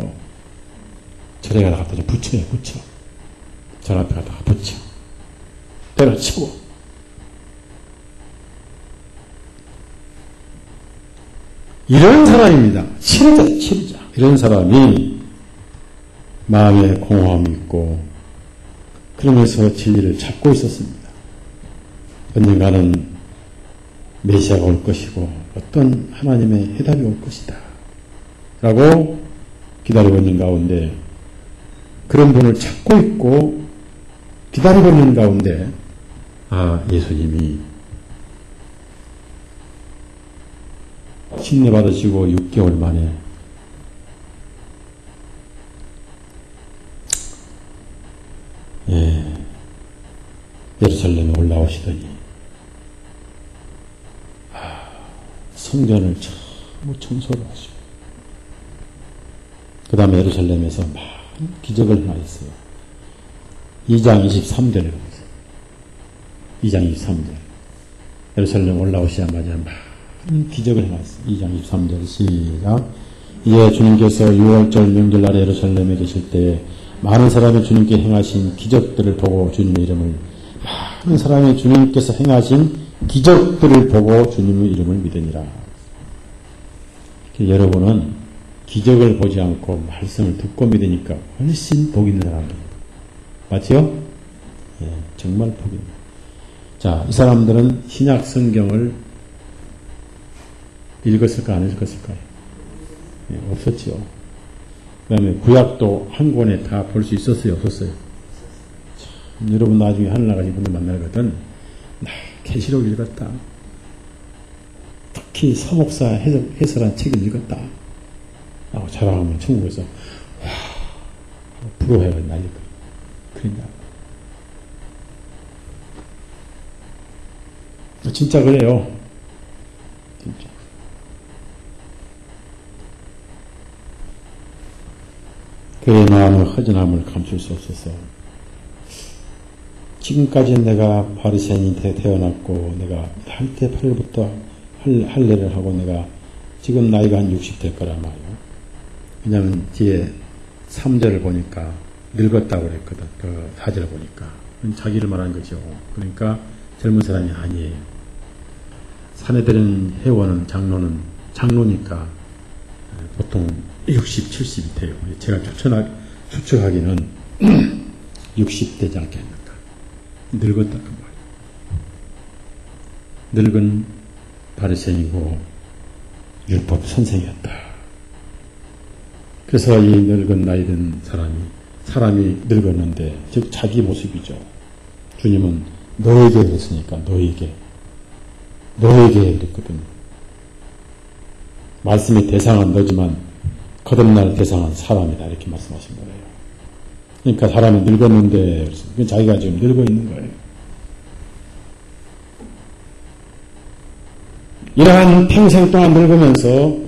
절에 갖다가 좀 붙여요. 붙여. 절 앞에 갖다가 붙여. 때려치워. 이런 사람입니다. 치르자. 이런 사람이 마음에 공허함이 있고 그러면서 진리를 찾고 있었습니다. 언젠가는 메시아가 올 것이고 어떤 하나님의 해답이 올 것이다. 라고 기다리고 있는 가운데 그런 분을 찾고 있고 기다리고 있는 가운데 예수님이 침례 받으시고 6개월 만에 예루살렘에 올라오시더니 성전을 전부 청소를 하시고 그 다음에 예루살렘에서 많은 기적을 행하였어요. 2장 23절에 보세요. 2장 23절 예루살렘 올라오시자마자 많은 기적을 행하였어요. 2장 23절 시작. 이에 주님께서 6월절 명절날에 예루살렘에 계실 때 많은 사람이 주님께 행하신 기적들을 보고 주님의 이름을 많은 사람이 주님께서 행하신 기적들을 보고 주님의 이름을 믿으니라. 여러분은 기적을 보지 않고 말씀을 듣고 믿으니까 훨씬 복 있는 사람입니다. 맞죠? 정말 복 있는. 자, 이 사람들은 신약 성경을 읽었을까 안 읽었을까요? 없었죠. 그 다음에 구약도 한 권에 다 볼 수 있었어요? 없었어요? 참, 여러분 나중에 하늘 나가신 분들 만나거든. 나 계시록 읽었다. 특히 서목사 해설한 책을 읽었다. 라고 자랑하면 천국에서 와 부러워해가 난리가. 그러냐. 진짜 그래요. 진짜. 그의 마음의 허전함을 감출 수 없어서 지금까지 내가 바리새인한테 태어났고 내가 8대 8일부터 할례를 하고 내가 지금 나이가 한 60 될 거란 말이에요. 왜냐하면 뒤에 3절을 보니까 늙었다고 그랬거든. 그 4절을 보니까. 자기를 말하는 거죠. 그러니까 젊은 사람이 아니에요. 산에 들은 회원은 장로니까 보통 60, 70이 돼요. 제가 추측하기는 60 되지 않겠는가. 늙었다 그 말이에요. 늙은 바리새인이고 율법 선생이었다. 그래서 이 늙은 나이 든 사람이 늙었는데 즉 자기 모습이죠. 주님은 너에게 그랬으니까 너에게 그랬거든요. 말씀의 대상은 너지만 거듭날 대상은 사람이다 이렇게 말씀하신 거예요. 그러니까 사람이 늙었는데 자기가 지금 늙어 있는 거예요. 이러한 평생 동안 늙으면서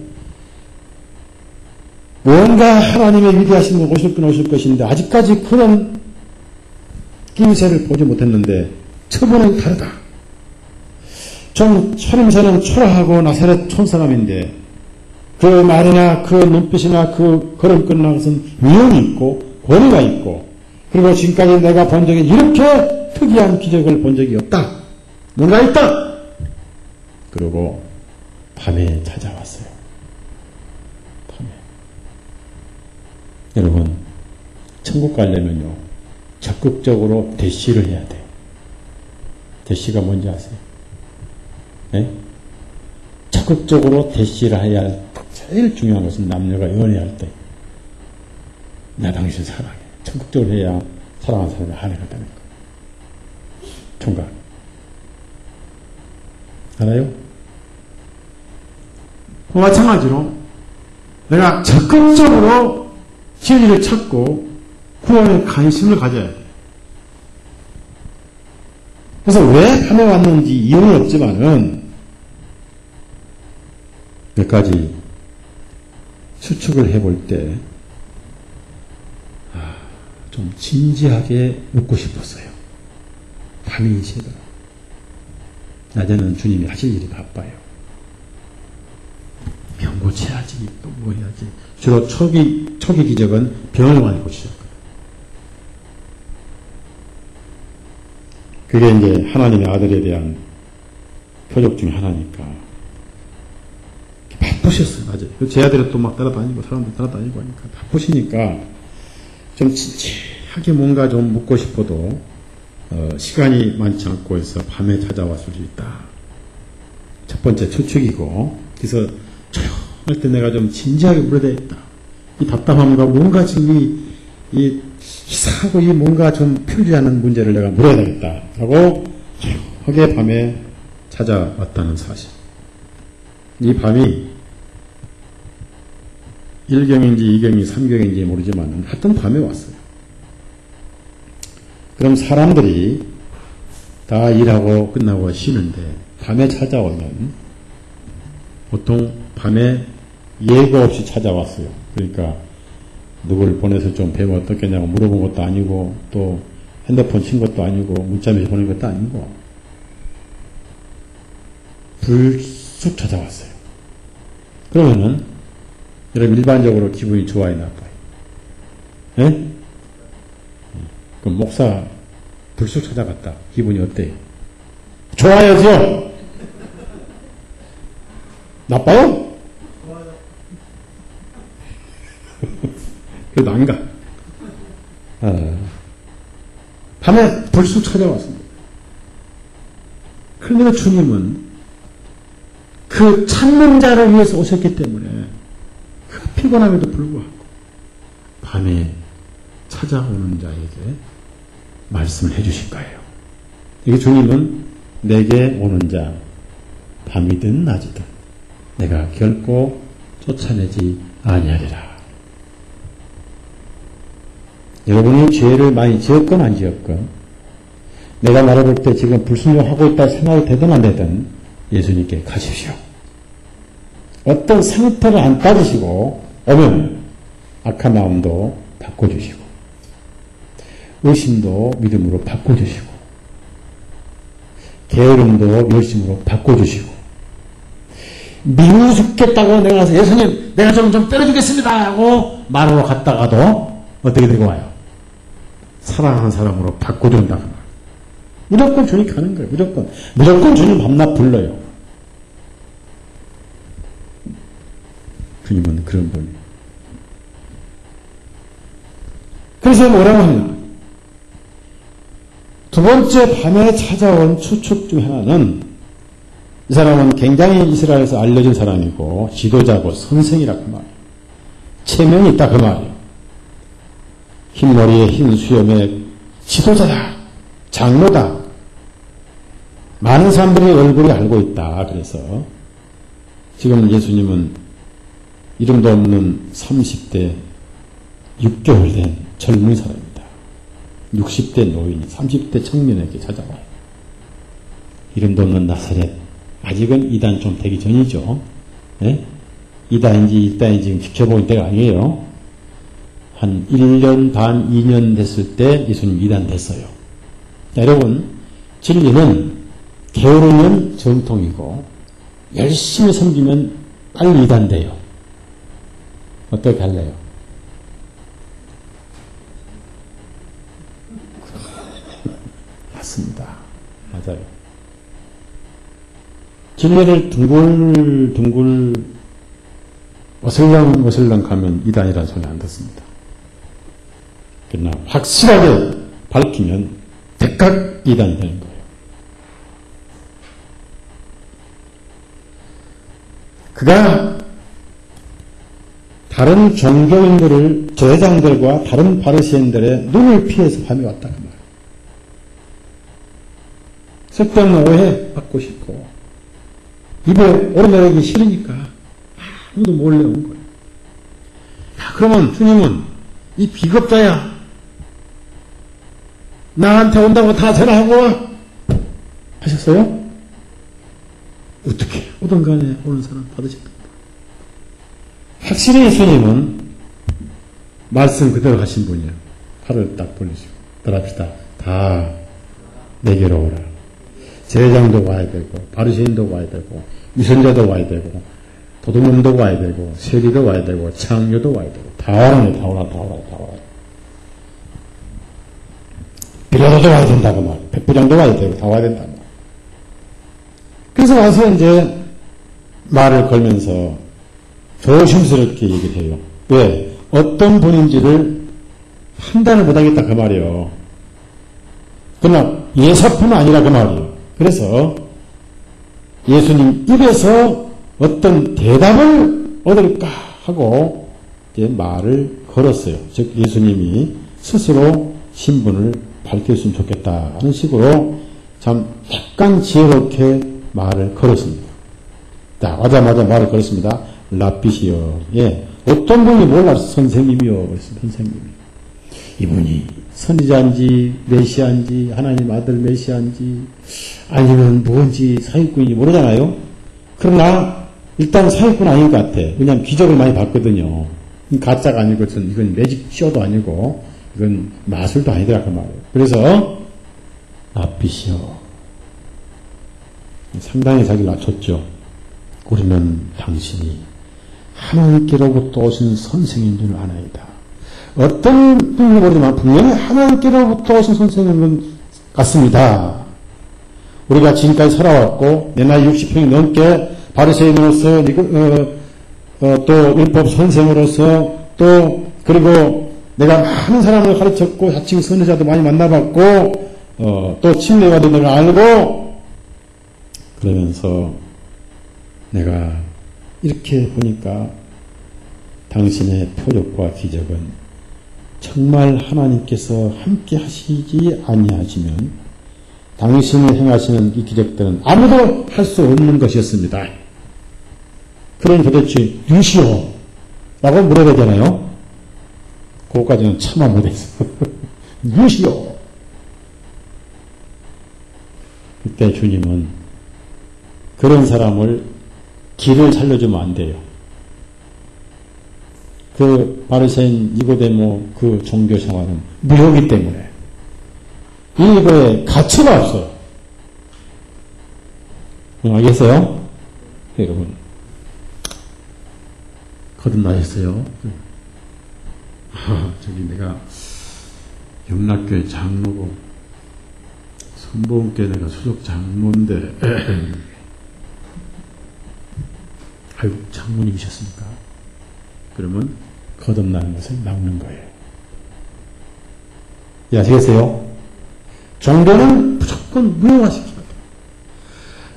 뭔가 하나님의 위대하신 분 오실 것인데 아직까지 그런 기미세를 보지 못했는데 처분은 다르다. 좀 초림새는 초라하고 나사렛 촌사람인데 그 말이나 그 눈빛이나 그 걸음걸이나 것은 위험이 있고 권위가 있고 그리고 지금까지 내가 본 적에 이렇게 특이한 기적을 본 적이 없다. 뭔가 있다. 그리고 밤에 찾아왔어요. 밤에. 여러분 천국 가려면요 적극적으로 대시를 해야 돼요. 대시가 뭔지 아세요? 네? 적극적으로 대시를 해야 할 제일 중요한 것은 남녀가 연애할 때 나 당신 사랑해. 적극적으로 해야 사랑하는 사람이 아내가 되는 거예요. 총각. 알아요? 마찬가지로 내가 적극적으로 진리를 찾고 구원에 관심을 가져야 돼. 그래서 왜 밤에 왔는지 이유는 없지만은 몇 가지 추측을 해볼 때, 좀 진지하게 묻고 싶었어요. 밤이 새도록. 낮에는 주님이 하실 일이 바빠요. 병 고쳐야지, 또 뭐 해야지. 주로 초기 기적은 병을 많이 고치셨거든요. 그게 이제 하나님의 아들에 대한 표적 중에 하나니까. 바쁘셨어요, 낮에. 제 아들은 또 막 따라다니고, 사람들 따라다니고 하니까. 바쁘시니까, 좀 진지하게 뭔가 좀 묻고 싶어도, 시간이 많지 않고 해서 밤에 찾아왔을 수 있다. 첫 번째 추측이고, 그래서 조용할 때 내가 좀 진지하게 물어야 되겠다. 이 답답함과 뭔가 지금 이 이상하고 이 뭔가 좀 풀리지 않는 문제를 내가 물어야 되겠다. 하고, 조용하게 밤에 찾아왔다는 사실. 이 밤이 1경인지 2경인지 3경인지 모르지만 하여튼 밤에 왔어요. 그럼 사람들이 다 일하고 끝나고 쉬는데 밤에 찾아오면 보통 밤에 예고 없이 찾아왔어요. 그러니까 누굴 보내서 좀 배우면 어떻겠냐고 물어본 것도 아니고 또 핸드폰 친 것도 아니고 문자 메시지 보낸 것도 아니고 불쑥 찾아왔어요. 그러면은 여러분 일반적으로 기분이 좋아요, 나빠요? 예? 그럼 목사 불쑥 찾아갔다. 기분이 어때요? 좋아야죠? 나빠요? 그래도 안 가. 밤에 불쑥 찾아왔습니다. 그런데 주님은 그 찾는 자를 위해서 오셨기 때문에 그 피곤함에도 불구하고 밤에 찾아오는 자에게 말씀을 해주실 거예요. 이게 주님은 내게 오는 자 밤이든 낮이든 내가 결코 쫓아내지 아니하리라. 여러분이 죄를 많이 지었건 안 지었건 내가 말해볼 때 지금 불순종하고 있다 생각이 되든 안 되든 예수님께 가십시오. 어떤 상태를 안 따지시고 오면 악한 마음도 바꿔주시고 의심도 믿음으로 바꿔주시고 게으름도 열심으로 바꿔주시고 미워 죽겠다고 내가 가서 예수님 내가 좀 때려주겠습니다 하고 말하러 갔다가도 어떻게 되고 와요? 사랑하는 사람으로 바꿔준다. 무조건 주님 가는 거예요. 무조건 주님 밤낮 불러요. 주님은 그런 분이에요. 그래서 뭐라고 하냐? 두 번째 밤에 찾아온 추측 중 하나는 이 사람은 굉장히 이스라엘에서 알려진 사람이고 지도자고 선생이라 그 말이에요. 체면이 있다 그 말이에요. 흰 머리에 흰 수염에 지도자다. 장로다. 많은 사람들이 얼굴이 알고 있다. 그래서 지금 예수님은 이름도 없는 30대 6개월 된 젊은 사람입니다. 60대 노인이 30대 청년에게 찾아와요. 이름도 없는 나사렛. 아직은 이단 좀 되기 전이죠. 네? 이단인지 1단인지 지금 지켜보는 때가 아니에요. 한 1년 반, 2년 됐을 때 예수님 2단 됐어요. 자, 여러분, 진리는 게으르면 정통이고 열심히 섬기면 빨리 2단 돼요. 어떻게 할래요? 맞습니다. 맞아요. 진리를 둥글둥글 어슬렁어슬렁 가면 2단이라는 소리 안 듣습니다. 그러나 확실하게 밝히면 백각 이단이 되는 거예요. 그가 다른 종교인들을 제사장들과 다른 바리새인들의 눈을 피해서 밤에 왔다 그 말이에요. 쓸데없는 오해 받고 싶고 입에 오르내리기 싫으니까 아무도 몰래 온 거예요. 야, 그러면 주님은 이 비겁자야 나한테 온다고 다 전화하고 와 하셨어요? 어떻게 오던 간에 오는 사람 받으셨다. 확실히 예수님은 말씀 그대로 하신 분이에요. 팔을 딱 벌리시고 들합시다. 다 내게로 오라. 제사장도 와야 되고 바리새인도 와야 되고 위선자도 와야 되고 도둑놈도 와야 되고 세리도 와야 되고 창녀도 와야 되고 다 오라네. 다 오라. 다 오라. 다 오라. 빌라도도 와야 된다고 말. 백부장도 와야 되고 다 와야 된다고 말. 그래서 와서 이제 말을 걸면서 조심스럽게 얘기를 해요. 왜? 어떤 분인지를 판단을 못하겠다 그 말이에요. 그러나 예사품은 아니라 그 말이에요. 그래서 예수님 입에서 어떤 대답을 얻을까 하고 이제 말을 걸었어요. 즉 예수님이 스스로 신분을 밝혔으면 좋겠다 하는 식으로 참 약간 지혜롭게 말을 걸었습니다. 자, 오자마자 말을 걸었습니다. 라피시여. 예. 어떤 분이 몰라서 선생님이요. 그랬습니다. 선생님이. 이분이 선지자인지 메시아인지 하나님 아들 메시아인지 아니면 뭔지 사기꾼인지 모르잖아요. 그러나 일단 사기꾼 아닌 것 같아. 왜냐하면 기적을 많이 봤거든요. 가짜가 아니고 이건 매직 쇼도 아니고 이건 마술도 아니더라 그 말이에요. 그래서 라피시여. 상당히 자기를 낮췄죠. 우리는 당신이 하나님께로부터 오신 선생인 줄 아나이다. 어떤 분인지 모르지만 분명히 하나님께로부터 오신 선생인 것 같습니다. 우리가 지금까지 살아왔고 내 나이 60평이 넘게 바리새인으로서 또 율법 선생으로서 또 그리고 내가 많은 사람을 가르쳤고 자칭 선지자도 많이 만나봤고 또 침례와도 내가 알고 그러면서 내가 이렇게 보니까 당신의 표적과 기적은 정말 하나님께서 함께 하시지 아니하시면 당신이 행하시는 이 기적들은 아무도 할 수 없는 것이었습니다. 그러니 도대체 누시오? 라고 물어야 되잖아요. 그것까지는 참아 못했어. 누시오? 그때 주님은 그런 사람을 길을 살려주면 안 돼요. 그 바리새인 니고데모 그 종교 생활은 무효이기 때문에 이거에 가치가 없어요. 알겠어요? 여러분 거듭나셨어요? 저기 내가 영락교회 장로고 선보험교회 내가 수석 장로인데 아유 장모님이셨습니까? 그러면 거듭나는 것을 막는 거예요. 아시겠어요? 종교는 무조건 무효화시키거든.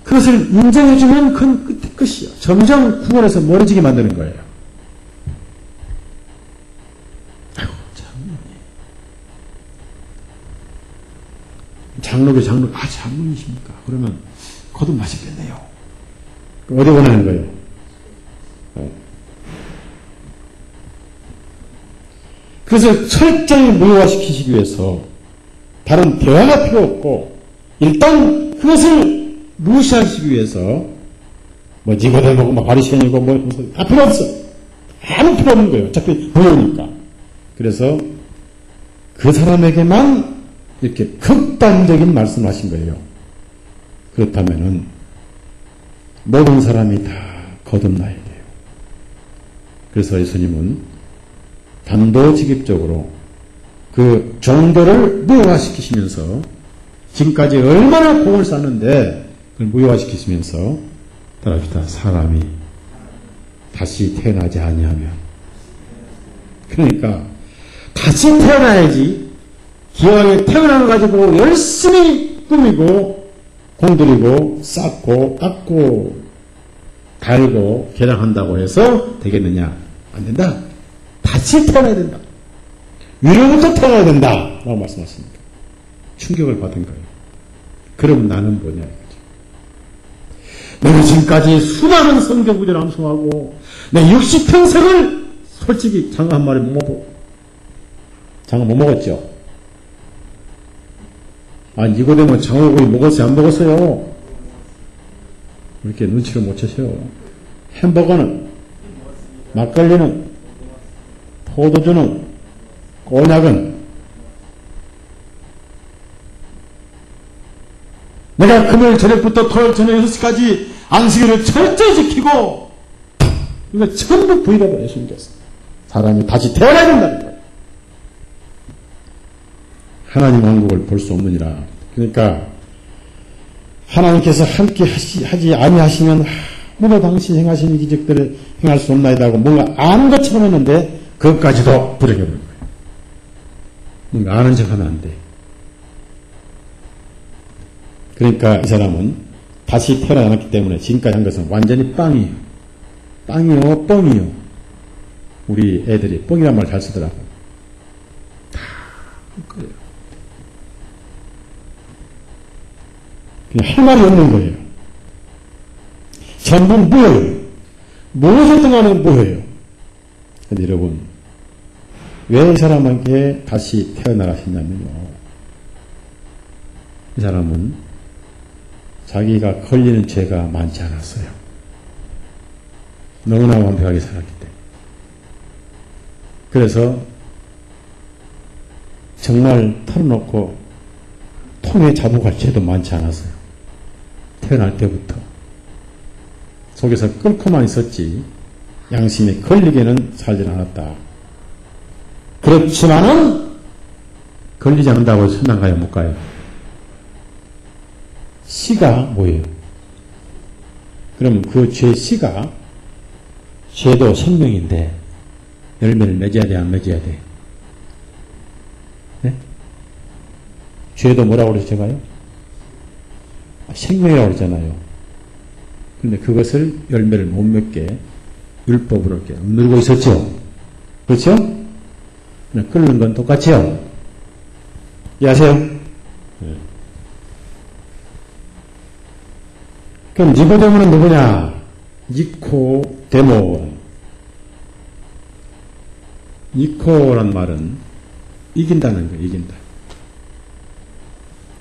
그것을 인정해주면 그건 끝이요. 점점 구원에서 멀어지게 만드는 거예요. 아이고 장로교 장로 장로이십니까? 그러면 거듭나시겠네요. 어디 원하는 거예요? 그래서 철저히 무효화시키시기 위해서 다른 대화가 필요 없고 일단 그것을 무시하시기 위해서 뭐 니고데모고 뭐 바리새인이고 뭐 다 필요 없어. 아무 필요 없는 거예요. 어차피 무효니까. 그래서 그 사람에게만 이렇게 극단적인 말씀을 하신 거예요. 그렇다면은 모든 사람이 다 거듭나야 돼요. 그래서 예수님은 단도직입적으로 그 종교를 무효화시키시면서 지금까지 얼마나 공을 쌓는데 그걸 무효화시키시면서 따라합시다. 사람이 다시 태어나지 아니하면 그러니까 다시 태어나야지 기왕에 태어난 걸 가지고 열심히 꾸미고 공들이고 쌓고 깎고 달고 개량한다고 해서 되겠느냐? 안 된다. 다시 태어나야 된다. 위로부터 태어나야 된다. 라고 말씀하십니다. 충격을 받은 거예요. 그럼 나는 뭐냐 이거죠. 내가 지금까지 수많은 성경 구절을 암송하고 내 60평생을 솔직히 장어 한 마리 못 먹고 장어 못 먹었죠. 아, 니고데모 장어구이 먹었어요? 안 먹었어요? 이렇게 눈치를 못 채셔요. 햄버거는, 막걸리는, 포도주는, 꼬냑은 내가 금요일 저녁부터 토요일 저녁 6시까지 안식일을 철저히 지키고 이거 전부 부인하고 예수님께서 사람이 다시 태어나야 된다는 거예요. 하나님 왕국을 볼 수 없느니라. 그러니까 하나님께서 함께 하지 아니하시면 아무도 당신 행하신 기적들을 행할 수 없나이다 하고 뭔가 아는 것처럼 했는데 그것까지도 부정해버린 거예요. 뭔가 아는 척하면 안 돼. 그러니까 이 사람은 다시 태어나지 않았기 때문에 지금까지 한 것은 완전히 빵이에요. 빵이요, 뻥이요. 우리 애들이 뻥이란 말 잘 쓰더라고. 다 그래요. 그냥 할 말이 없는 거예요. 전부 뭐예요? 무엇을 등하는 뭐예요? 근데 여러분, 왜 이 사람에게 다시 태어나라 하셨냐면요. 이 사람은 자기가 걸리는 죄가 많지 않았어요. 너무나 완벽하게 살았기 때문에. 그래서 정말 털어놓고 통에 잡아갈 죄도 많지 않았어요. 태어날 때부터. 속에서 끓고만 있었지 양심이 걸리게는 살지 않았다. 그렇지만은 걸리지 않는다고 천당 가요? 못 가요? 씨가 뭐예요? 그럼 그 죄 씨가 죄도 생명인데 열매를 맺어야 돼? 안 맺어야 돼? 네? 죄도 뭐라고 그랬죠 제가요? 생명이라고 그랬잖아요. 근데 그것을 열매를 못 맺게 율법으로 이렇게 누르고 있었죠. 그렇죠? 끓는 건 똑같죠? 이해하세요? 네. 그럼 니고데모는 누구냐? 니코데모. 니코란 말은 이긴다는 거예요. 이긴다.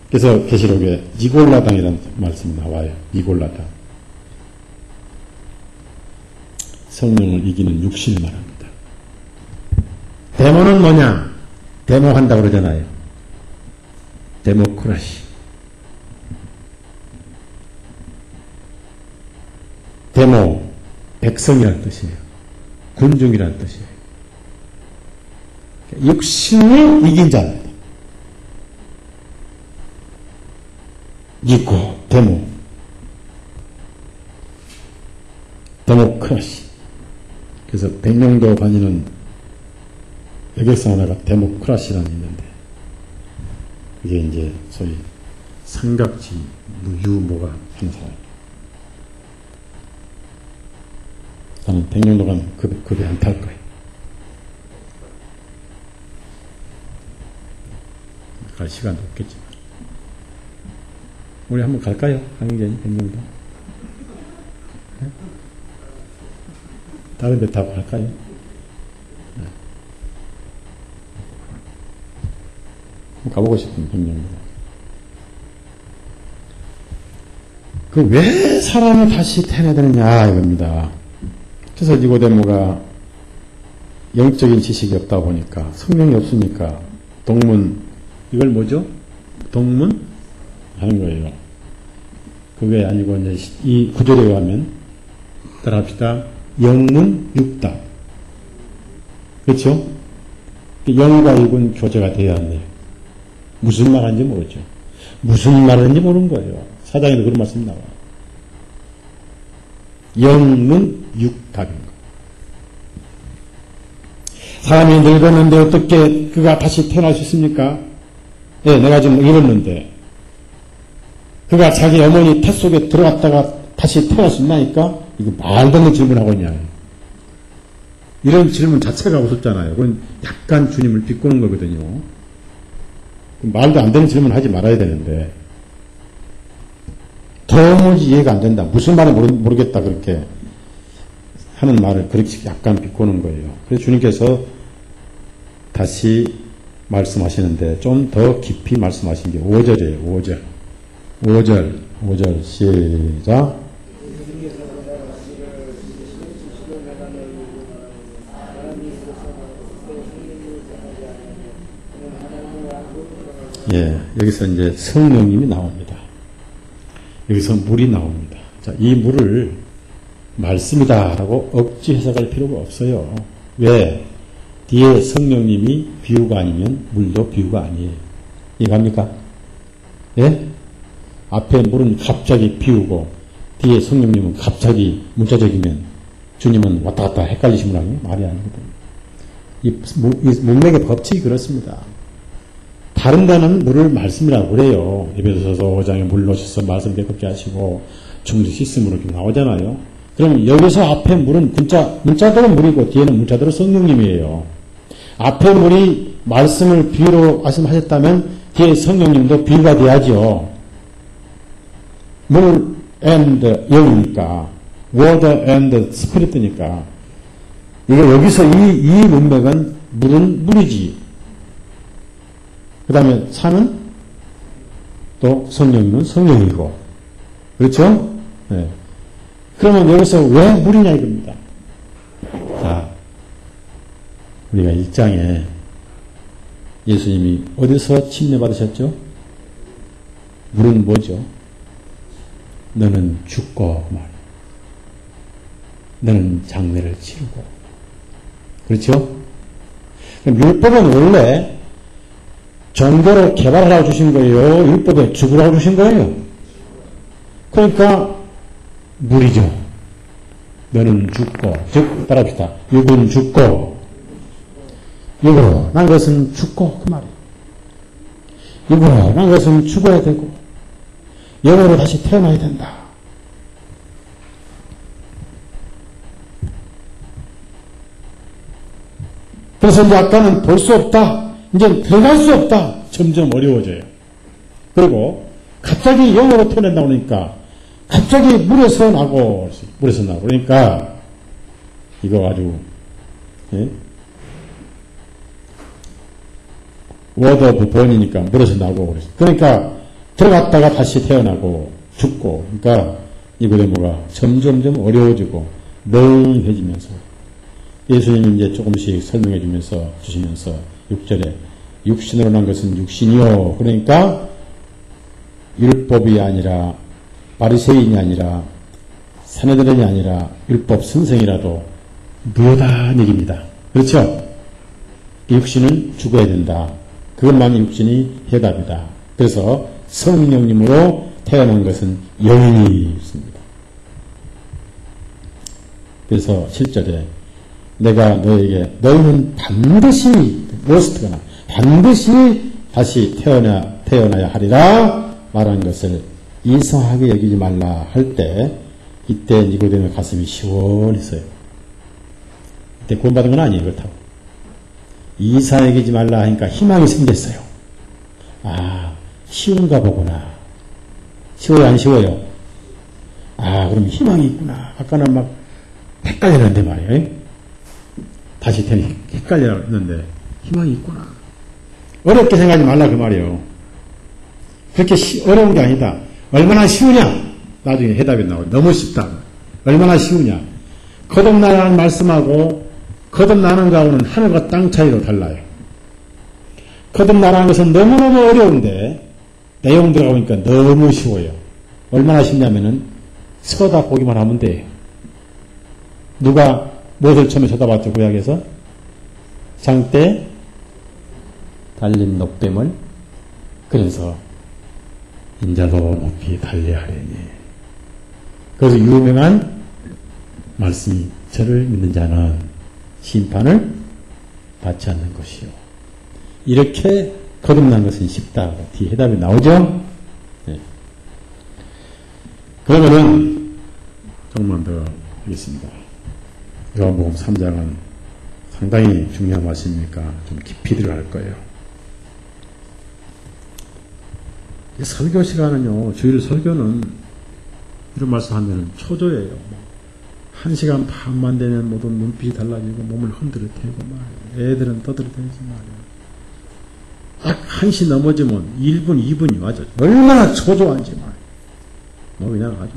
그래서 계시록에 니골라당이라는 말씀이 나와요. 니골라당. 성령을 이기는 육신을 말합니다. 데모는 뭐냐? 데모한다고 그러잖아요. 데모크라시. 데모, 백성이라는 뜻이에요. 군중이라는 뜻이에요. 육신을 이긴 자입니다. 니코, 데모. 데모크라시. 그래서 백령도 다니는 여객선 하나가 데모크라시라는 게 있는데, 그게 이제 소위 삼각지, 유모가 하는 사람. 나는 백령도 가면 급에 안 탈 거예요. 갈 시간도 없겠지만. 우리 한번 갈까요? 한국전이 백령도? 네? 다른 데 타고 갈까요? 네. 가보고 싶은 백령도. 그 왜 사람이 다시 태어나야 되느냐 이겁니다. 그래서 니고데모가 영적인 지식이 없다 보니까 성령이 없으니까 동문 이걸 뭐죠? 동문 하는 거예요. 그게 아니고 이제 이 구절에 의하면 따라합시다. 영문 육답. 그렇죠? 영과 육은 교제가 돼야 한대요. 무슨 말 하는지 모르죠. 무슨 말 하는지 모르는 거예요. 사장에도 그런 말씀 나와요. 영문 육답인 거. 사람이 늙었는데 어떻게 그가 다시 태어날 수 있습니까? 예, 내가 지금 잃었는데. 그가 자기 어머니 태 속에 들어갔다가 다시 태어날 수 있나니까? 이거 말도 안 되는 질문하고 있냐. 이런 질문 자체가 무섭잖아요. 그건 약간 주님을 비꼬는 거거든요. 말도 안 되는 질문 하지 말아야 되는데. 도무지 이해가 안 된다. 무슨 말인지 모르겠다. 그렇게 하는 말을 그렇게 약간 비꼬는 거예요. 그래서 주님께서 다시 말씀하시는데 좀 더 깊이 말씀하신 게 5절이에요. 5절 시작. 예, 여기서 이제 성령님이 나옵니다. 여기서 물이 나옵니다. 자, 이 물을 말씀이다라고 억지 해석할 필요가 없어요. 왜? 뒤에 성령님이 비유가 아니면 물도 비유가 아니에요. 이해갑니까? 예? 앞에 물은 갑자기 비우고 뒤에 성령님은 갑자기 문자적이면 주님은 왔다 갔다 헷갈리시면 말이 아니거든요. 이 문맥의 법칙이 그렇습니다. 다른 데는 물을 말씀이라고 그래요. 에베소서 5장에 물로 셔서 말씀 되겁게 하시고 충주 씻음으로 이렇게 나오잖아요. 그러면 여기서 앞에 물은 문자대로 물이고 뒤에는 문자대로 성령님이에요. 앞에 물이 말씀을 비유로 말씀하셨다면 뒤에 성령님도 비유가 돼야죠. 물 and 영이니까 water and spirit니까 이거 여기서 이 문맥은 물은 물이지. 그 다음에 산은 또 성령님은 성령이고 그렇죠? 네. 그러면 여기서 왜 물이냐 이겁니다. 자, 우리가 1장에 예수님이 어디서 침례받으셨죠? 물은 뭐죠? 너는 죽고 말. 너는 장례를 치르고. 그렇죠? 율법은 원래 정도로 개발하라고 주신 거예요. 율법에 죽으라고 주신 거예요. 그러니까 물이죠. 너는 죽고, 즉 따라합시다. 육은 죽고 육으로 난 것은 죽고 그 말이에요. 육으로 난 것은 죽어야 되고 영으로 다시 태어나야 된다. 그래서 이제 아까는 볼 수 없다. 이제 들어갈 수 없다. 점점 어려워져요. 그리고 갑자기 영으로 태어난다 그러니까 갑자기 물에서 나고 그러니까 이거 아주 예? 워드 오브 본이니까 물에서 나고 그러니까 들어갔다가 다시 태어나고 죽고 그러니까 이거의 뭐가 점점점 어려워지고 멍해지면서 예수님이 이제 조금씩 설명해 주시면서 6절에 육신으로 난 것은 육신이요. 그러니까 율법이 아니라 바리새인이 아니라 사내들이 아니라 율법 선생이라도 무효한 일입니다. 그렇죠? 육신은 죽어야 된다. 그것만이 육신이 해답이다. 그래서 성령님으로 태어난 것은 영이 있습니다. 그래서 7절에 내가 너에게 너희는 반드시 머스트거나 반드시 다시 태어나야 하리라 말한 것을 이상하게 여기지 말라 할 때 이때 니고데모의 가슴이 시원했어요. 이때 구원받은 건 아니에요. 그렇다고. 이상하게 여기지 말라 하니까 희망이 생겼어요. 아, 쉬운가 보구나. 쉬워요, 안 쉬워요? 아, 그럼 희망이 있구나. 아까는 막 헷갈렸는데 말이에요. 다시 태니 헷갈렸는데 희망이 있구나. 어렵게 생각하지 말라 그 말이에요. 그렇게 어려운 게 아니다. 얼마나 쉬우냐? 나중에 해답이 나오고 너무 쉽다. 얼마나 쉬우냐? 거듭나라는 말씀하고 거듭나는 거하고는 하늘과 땅 차이로 달라요. 거듭나라는 것은 너무너무 어려운데 내용 들어가보니까 너무 쉬워요. 얼마나 쉽냐면은 쳐다보기만 하면 돼요. 누가 무엇을 처음에 쳐다봤죠? 구약에서? 장대 달린 녹뱀을. 그래서 인자도 높이 달려하려니. 그래서 유명한 말씀이 저를 믿는 자는 심판을 받지 않는 것이요. 이렇게 거듭난 것은 쉽다. 뒤에 해답이 나오죠? 네. 그러면은, 조금만 더 하겠습니다. 요한복음 3장은 상당히 중요한 말씀이니까 좀 깊이 들어갈 거예요. 설교 시간은요, 주일 설교는 이런 말씀 하면은 초조해요. 1시간 반만 되면 모든 눈빛이 달라지고 몸을 흔들어대고 말이에요. 애들은 떠들어대지 말이에요. 딱 1시 넘어지면 1분, 2분이 맞아. 얼마나 초조한지 말이에요. 그냥 아주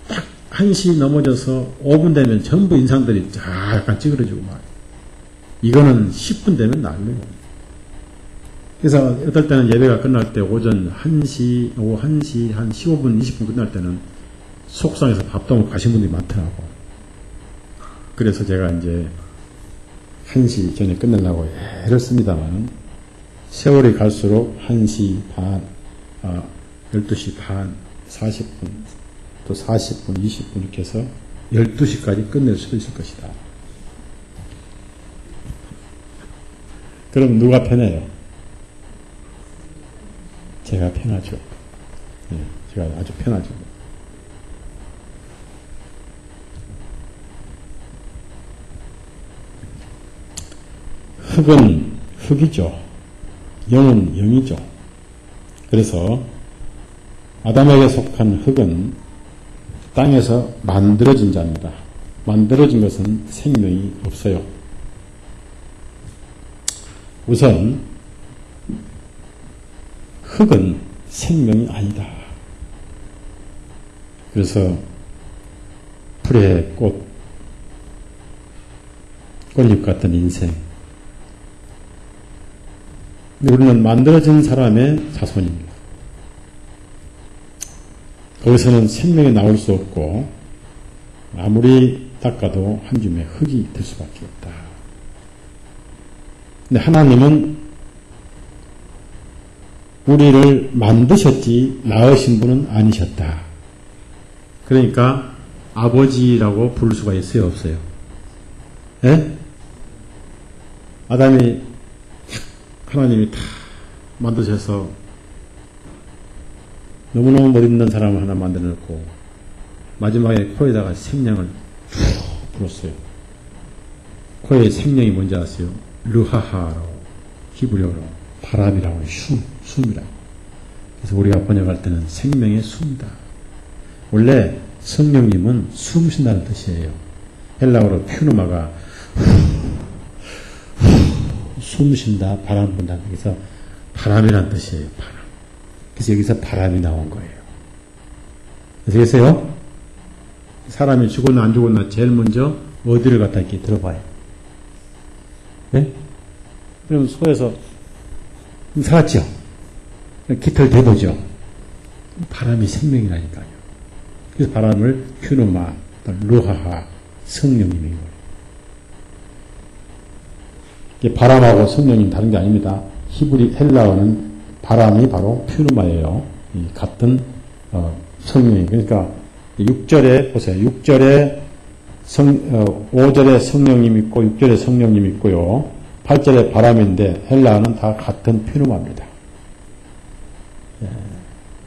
딱 1시 넘어져서 5분 되면 전부 인상들이 약간 찌그러지고 말이에요. 이거는 10분 되면 난리고. 그래서 어떨 때는 예배가 끝날 때 오전 1시, 오후 1시, 한 15분, 20분 끝날 때는 속상해서 밥도 먹고 가신 분들이 많더라고. 그래서 제가 이제 1시 전에 끝내려고 애를 씁니다만 세월이 갈수록 1시 반, 12시 반, 40분, 또 40분, 20분 이렇게 해서 12시까지 끝낼 수도 있을 것이다. 그럼 누가 편해요? 제가 편하죠. 네, 제가 아주 편하죠. 흙은 흙이죠. 영은 영이죠. 그래서 아담에게 속한 흙은 땅에서 만들어진 자입니다. 만들어진 것은 생명이 없어요. 우선 흙은 생명이 아니다. 그래서 풀의 꽃잎 같은 인생. 우리는 만들어진 사람의 자손입니다. 거기서는 생명이 나올 수 없고 아무리 닦아도 한 줌의 흙이 될 수밖에 없다. 근데 하나님은 우리를 만드셨지 낳으신 분은 아니셨다. 그러니까 아버지라고 부를 수가 있어요, 없어요? 예? 하나님이 다 만드셔서 너무너무 멋있는 사람을 하나 만들어 놓고 마지막에 코에다가 생명을 툭 불었어요. 코에 생명이 뭔지 아세요? 르하하라고 히브리어로 바람이라고 숨이라고. 그래서 우리가 번역할 때는 생명의 숨이다. 원래 성령님은 숨 쉰다는 뜻이에요. 헬라어로 퓨누마가 숨 쉰다, 바람 분다. 그래서 바람이라는 뜻이에요. 바람. 그래서 여기서 바람이 나온 거예요. 아시겠어요? 사람이 죽었나 안 죽었나 제일 먼저 어디를 갖다 이렇게 들어봐요. 네? 그러면 소에서 살았죠? 깃털 대보죠? 바람이 생명이라니까요. 그래서 바람을 퓨누마, 루하하, 성령님인 거예요. 바람하고 성령님 다른 게 아닙니다. 히브리 헬라어는 바람이 바로 퓨누마예요. 같은 성령이. 그러니까 6절에 보세요. 6절에 5절에 성령님 있고 6절에 성령님 있고요. 8절에 바람인데 헬라어는 다 같은 퓨누마입니다.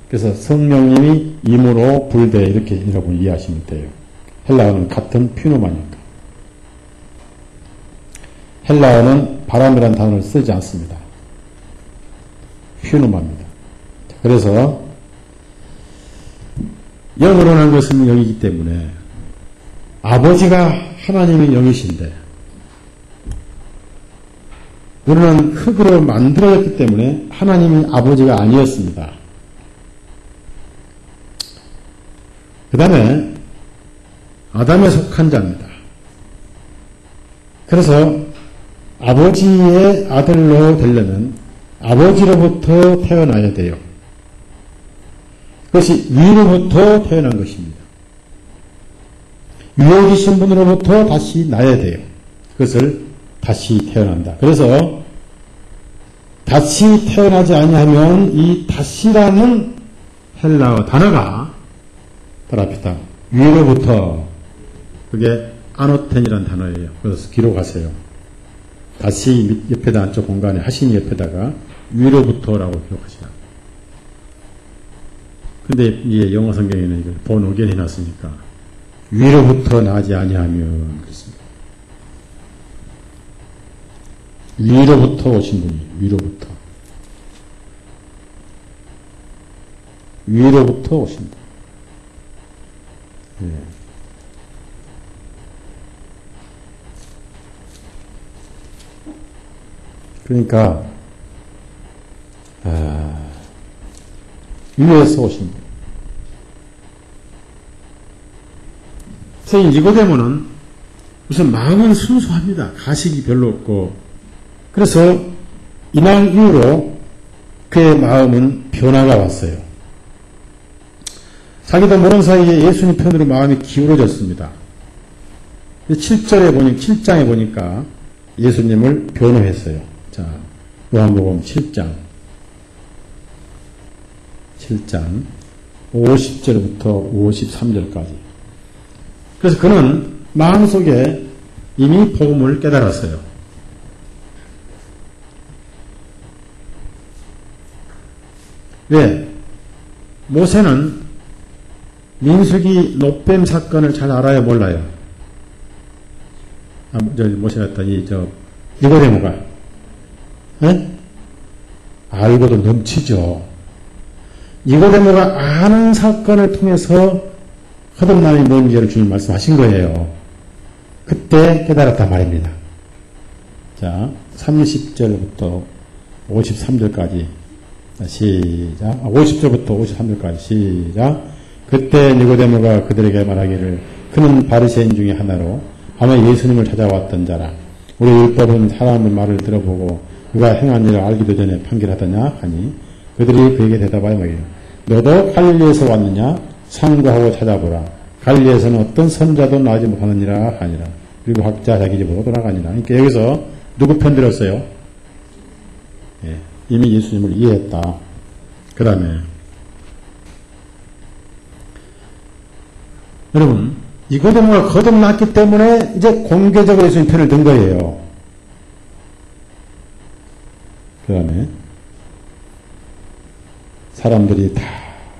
그래서 성령님이 임으로 불대 이렇게 여러분 이해하시면 돼요. 헬라어는 같은 퓨누마니까. 헬라어는 바람이라는 단어를 쓰지 않습니다. 퓨누마입니다. 그래서 영으로 난 것은 영이기 때문에 아버지가 하나님의 영이신데 우리는 흙으로 만들어졌기 때문에 하나님이 아버지가 아니었습니다. 그 다음에 아담에 속한 자입니다. 그래서 아버지의 아들로 되려면 아버지로부터 태어나야 돼요. 그것이 위로부터 태어난 것입니다. 위에 계신 분으로부터 다시 나야 돼요. 그것을 다시 태어난다. 그래서 다시 태어나지 아니하면 이 다시라는 헬라어 단어가 따라합시다. 위로부터 그게 아노텐이라는 단어예요. 그래서 기록하세요. 다시 옆에다 안쪽 공간에 하신이 옆에다가 위로부터라고 기록하시라. 근데 이게 영어 성경에는 이걸 번호견 해놨으니까 위로부터 나지 아니하면 그렇습니다. 위로부터 오신 분이 위로부터 오신 분. 예. 그러니까 위에서 오신 분. 그래서 니고데모는 우선 마음은 순수합니다. 가식이 별로 없고. 그래서 이날 이후로 그의 마음은 변화가 왔어요. 자기도 모르는 사이에 예수님 편으로 마음이 기울어졌습니다. 7장에 보니까 예수님을 변호했어요. 자, 요한복음 7장 50절부터 53절까지. 그래서 그는 마음속에 이미 복음을 깨달았어요. 왜? 모세는 민수기 노뱀 사건을 잘 알아요, 몰라요? 모세가 니고데모가 알고도 넘치죠. 니고데모가 아는 사건을 통해서 거듭남이 뭔지를 주님 말씀하신 거예요. 그때 깨달았단 말입니다. 자, 30절부터 53절까지 시작. 50절부터 53절까지 시작. 그때 니고데모가 그들에게 말하기를 그는 바리새인 중에 하나로 밤에 예수님을 찾아왔던 자라. 우리 율법은 사람의 말을 들어보고 그가 행한 일을 알기도 전에 판결하더냐 하니 그들이 그에게 대답하여 말이라. 너도 갈릴리에서 왔느냐? 상고하고 찾아보라. 갈릴리에서는 어떤 선자도 나오지 못하느니라 하니라. 그리고 각자 자기 집으로 돌아가니라. 그러니까 여기서 누구 편 들었어요? 예, 이미 예수님을 이해했다. 그 다음에 여러분 니고데모가 거듭났기 때문에 이제 공개적으로 예수님 편을 든 거예요. 그 다음에 사람들이 다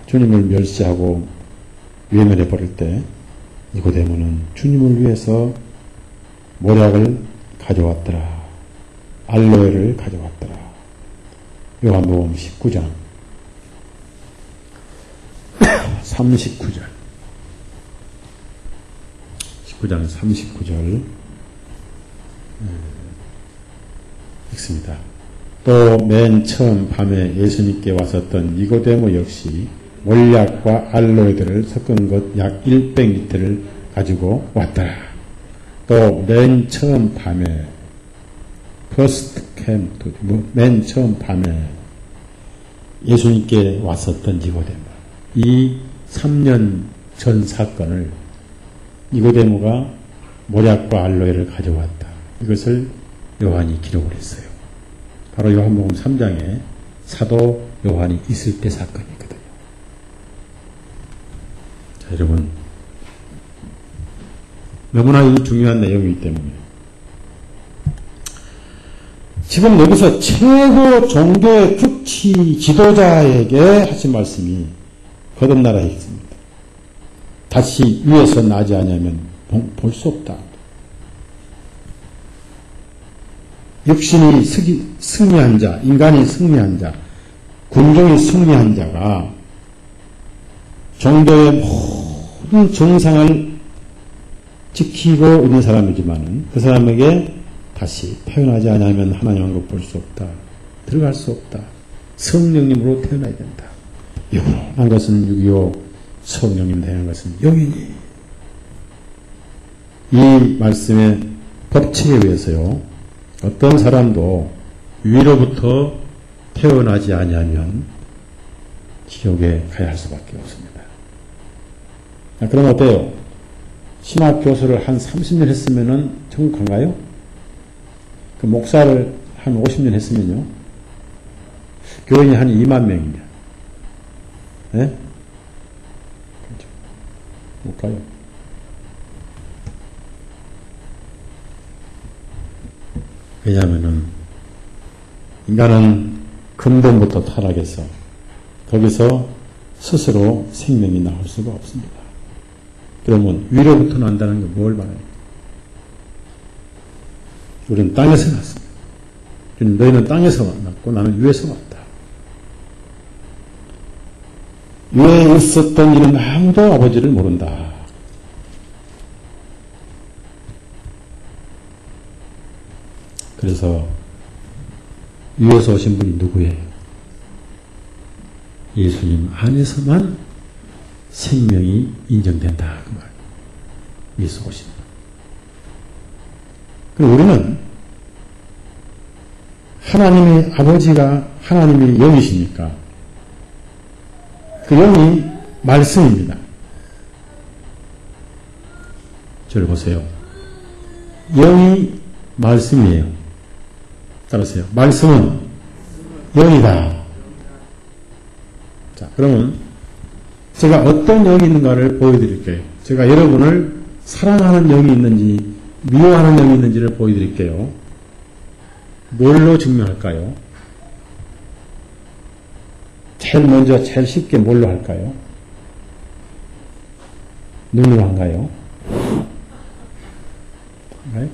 주님을 멸시하고 외면해 버릴 때 니고데모는 주님을 위해서 모략을 가져왔더라. 알로에를 가져왔더라. 요한복음 19장 39절 19장 39절 읽습니다. 또 맨 처음 밤에 예수님께 왔었던 니고데모 역시 몰약과 알로에들을 섞은 것 약 100리터를 가지고 왔더라. 또 맨 처음 밤에 맨 처음 밤에 예수님께 왔었던 니고데모, 이 3년 전 사건을 니고데모가 모략과 알로에를 가져왔다. 이것을 요한이 기록을 했어요. 바로 요한복음 3장에 사도 요한이 있을 때 사건이거든요. 자, 여러분, 너무나 이 중요한 내용이기 때문에 지금 여기서 최고 종교의 주치 지도자에게 하신 말씀이 거듭나라 했습니다. 다시 위에서 나지 않으면 볼 수 없다. 육신이 승리한 자, 인간이 승리한 자, 군종이 승리한 자가 종교의 모든 정상을 지키고 있는 사람이지만은 그 사람에게 다시 태어나지 않으면 하나님 한국 볼 수 없다. 들어갈 수 없다. 성령님으로 태어나야 된다. 영원한 것은 6.25 성령님 되는 것은 영이니. 이 말씀의 법칙에 의해서요. 어떤 사람도 위로부터 태어나지 아니하면 지옥에 가야 할 수밖에 없습니다. 그럼 어때요? 신학 교수를 한 30년 했으면은 천국 간가요? 그 목사를 한 50년 했으면요? 교인이 한 2만 명이냐? 예? 그렇죠. 못 가요. 왜냐하면은 인간은 근본부터 타락해서 거기서 스스로 생명이 나올 수가 없습니다. 그러면 위로부터 난다는 게 뭘 말해요? 우리는 땅에서 났습니다. 너희는 땅에서 났고 나는 위에서 왔다. 위에 있었던 이는 아무도 아버지를 모른다. 그래서 위에서 오신 분이 누구예요? 예수님 안에서만 생명이 인정된다. 그 말. 위에서 오신 분. 그럼 우리는 하나님의 아버지가 하나님의 영이시니까 그 영이 말씀입니다. 저를 보세요. 영이 말씀이에요. 따라서요. 말씀은 영이다. 자, 그러면 제가 어떤 영이 있는가를 보여드릴게요. 제가 여러분을 사랑하는 영이 있는지 미워하는 영이 있는지를 보여드릴게요. 뭘로 증명할까요? 제일 먼저 제일 쉽게 뭘로 할까요? 눈으로 한가요? 한가요?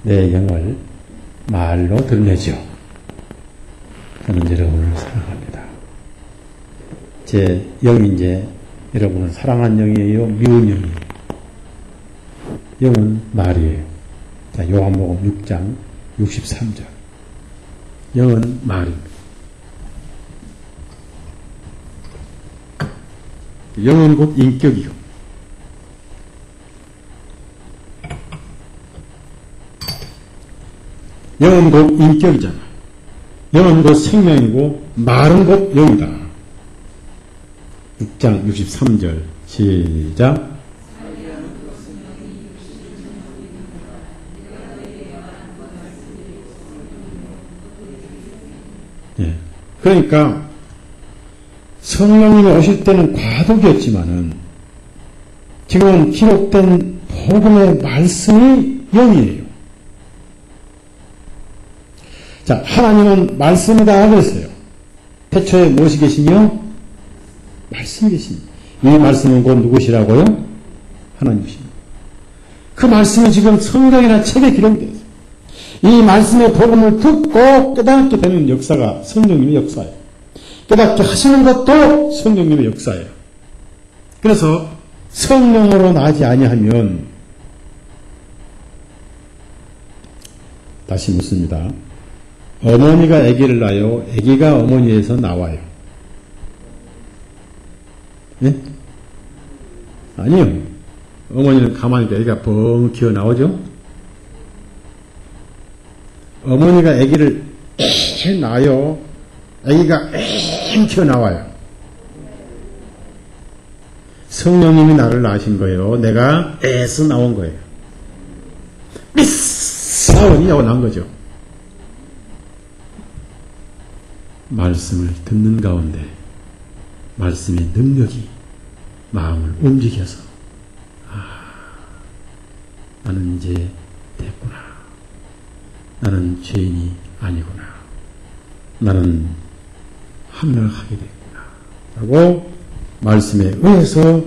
내 영을 말로 드러내죠. 저는 여러분을 사랑합니다. 제 영이 이제 여러분은 사랑한 영이에요? 미운 영이에요? 영은 말이에요. 자, 요한복음 6장 63절. 영은 말입니다. 영은 곧 인격이요. 영은 곧 인격이잖아. 영은 곧 생명이고 말은 곧 영이다. 6장 63절 시작. 예. 그러니까 성령님이 오실 때는 과도기였지만은 지금은 기록된 복음의 말씀이 영이에요. 자, 하나님은 말씀이다 그랬어요. 태초에 무엇이 계시며? 말씀이 계십니다. 이 말씀은 곧 누구시라고요? 하나님이십니다. 그 말씀이 지금 성경이나 책에 기록되어 있어요. 이 말씀의 복음을 듣고 깨닫게 되는 역사가 성령님의 역사예요. 깨닫게 하시는 것도 성령님의 역사예요. 그래서 성령으로 나지 아니하면 다시 묻습니다. 어머니가 아기를 낳아요? 아기가 어머니에서 나와요? 예? 아니요. 어머니는 가만히 있고 아기가 뻥 기어 나오죠? 어머니가 아기를 낳아요? 아기가 기어 나와요? 성령님이 나를 낳으신 거예요? 내가 애서 나온 거예요? 미싸우니 하고 난 거죠. 말씀을 듣는 가운데 말씀의 능력이 마음을 움직여서 나는 이제 됐구나. 나는 죄인이 아니구나. 나는 합력하게 됐구나. 라고 말씀에 의해서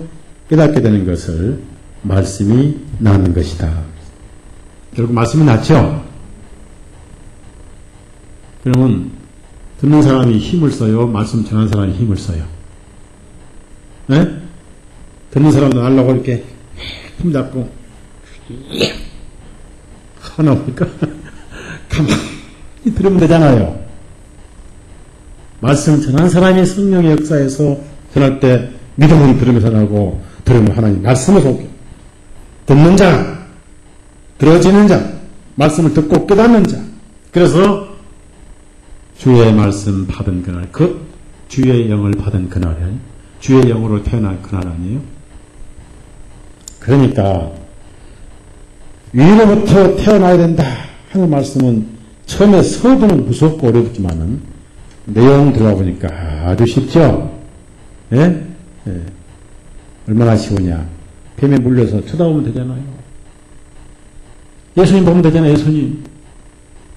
깨닫게 되는 것을 말씀이 낳는 것이다. 결국 말씀이 낳죠? 그러면 듣는 사람이 힘을 써요? 말씀 전하는 사람이 힘을 써요? 네? 듣는 사람도 하려고 이렇게 힘 잡고 하나 보니까 가만히 들으면 되잖아요. 말씀 전하는 사람이 성령의 역사에서 전할 때 믿음으로 들으면서 나고 들으면 하나님 말씀을 속여 듣는 자, 들어지는 자, 말씀을 듣고 깨닫는 자. 그래서 주의 말씀 받은 그날, 그 주의 영을 받은 그날이 주의 영으로 태어날 그날 아니에요? 그러니까 위로부터 태어나야 된다 하는 말씀은 처음에 서두는 무섭고 어렵지만은 내용 들어가 보니까 아주 쉽죠? 예? 예. 얼마나 쉬우냐. 뱀에 물려서 쳐다보면 되잖아요. 예수님 보면 되잖아요, 예수님.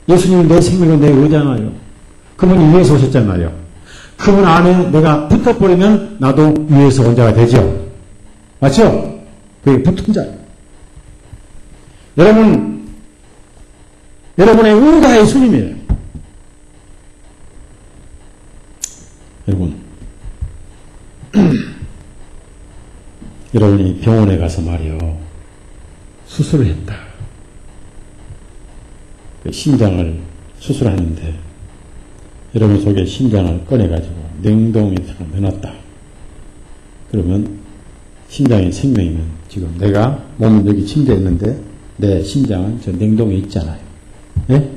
예수님은 내 생명과 내 의잖아요. 그분이 위에서 오셨잖아요. 그분 안에 내가 붙어버리면 나도 위에서 온 자가 되죠. 맞죠? 그게 붙은 자예요. 여러분의 의가 예수님이에요. 여러분, 여러분이 병원에 가서 말이요, 수술을 했다. 심장을 수술하는데 여러분 속에 심장을 꺼내가지고 냉동에 넣어놨다. 그러면 심장의 생명이면 지금 내가 몸은 여기 침대에 있는데 내 심장은 저 냉동에 있잖아요. 예?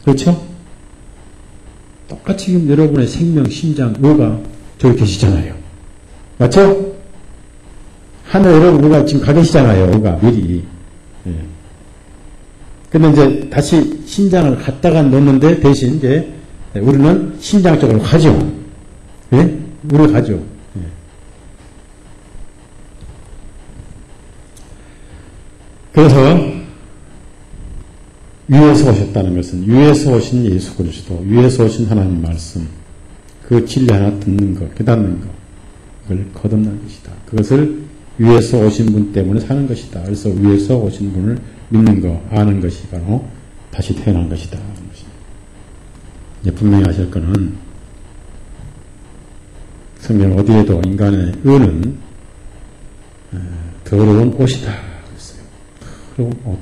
그렇죠? 똑같이 지금 여러분의 생명, 심장, 의가 저기 계시잖아요. 맞죠? 하늘 여러분 의가 지금 가 계시잖아요. 의가 미리. 예. 근데 이제 다시 심장을 갖다가 놓는데 대신 이제 우리는 심장 쪽으로 가죠. 예? 우리가 가죠. 예. 그래서 위에서 오셨다는 것은 위에서 오신 예수 그리스도, 위에서 오신 하나님 말씀, 그 진리 하나 듣는 것, 깨닫는 것, 그걸 거듭난 것이다. 그것을 위에서 오신 분 때문에 사는 것이다. 그래서 위에서 오신 분을 믿는 거, 아는 것이 바로 다시 태어난 것이다. 이제 분명히 아실 거는 성경 어디에도 인간의 의는 더러운 옷이다. 그랬어요. 더러운 옷.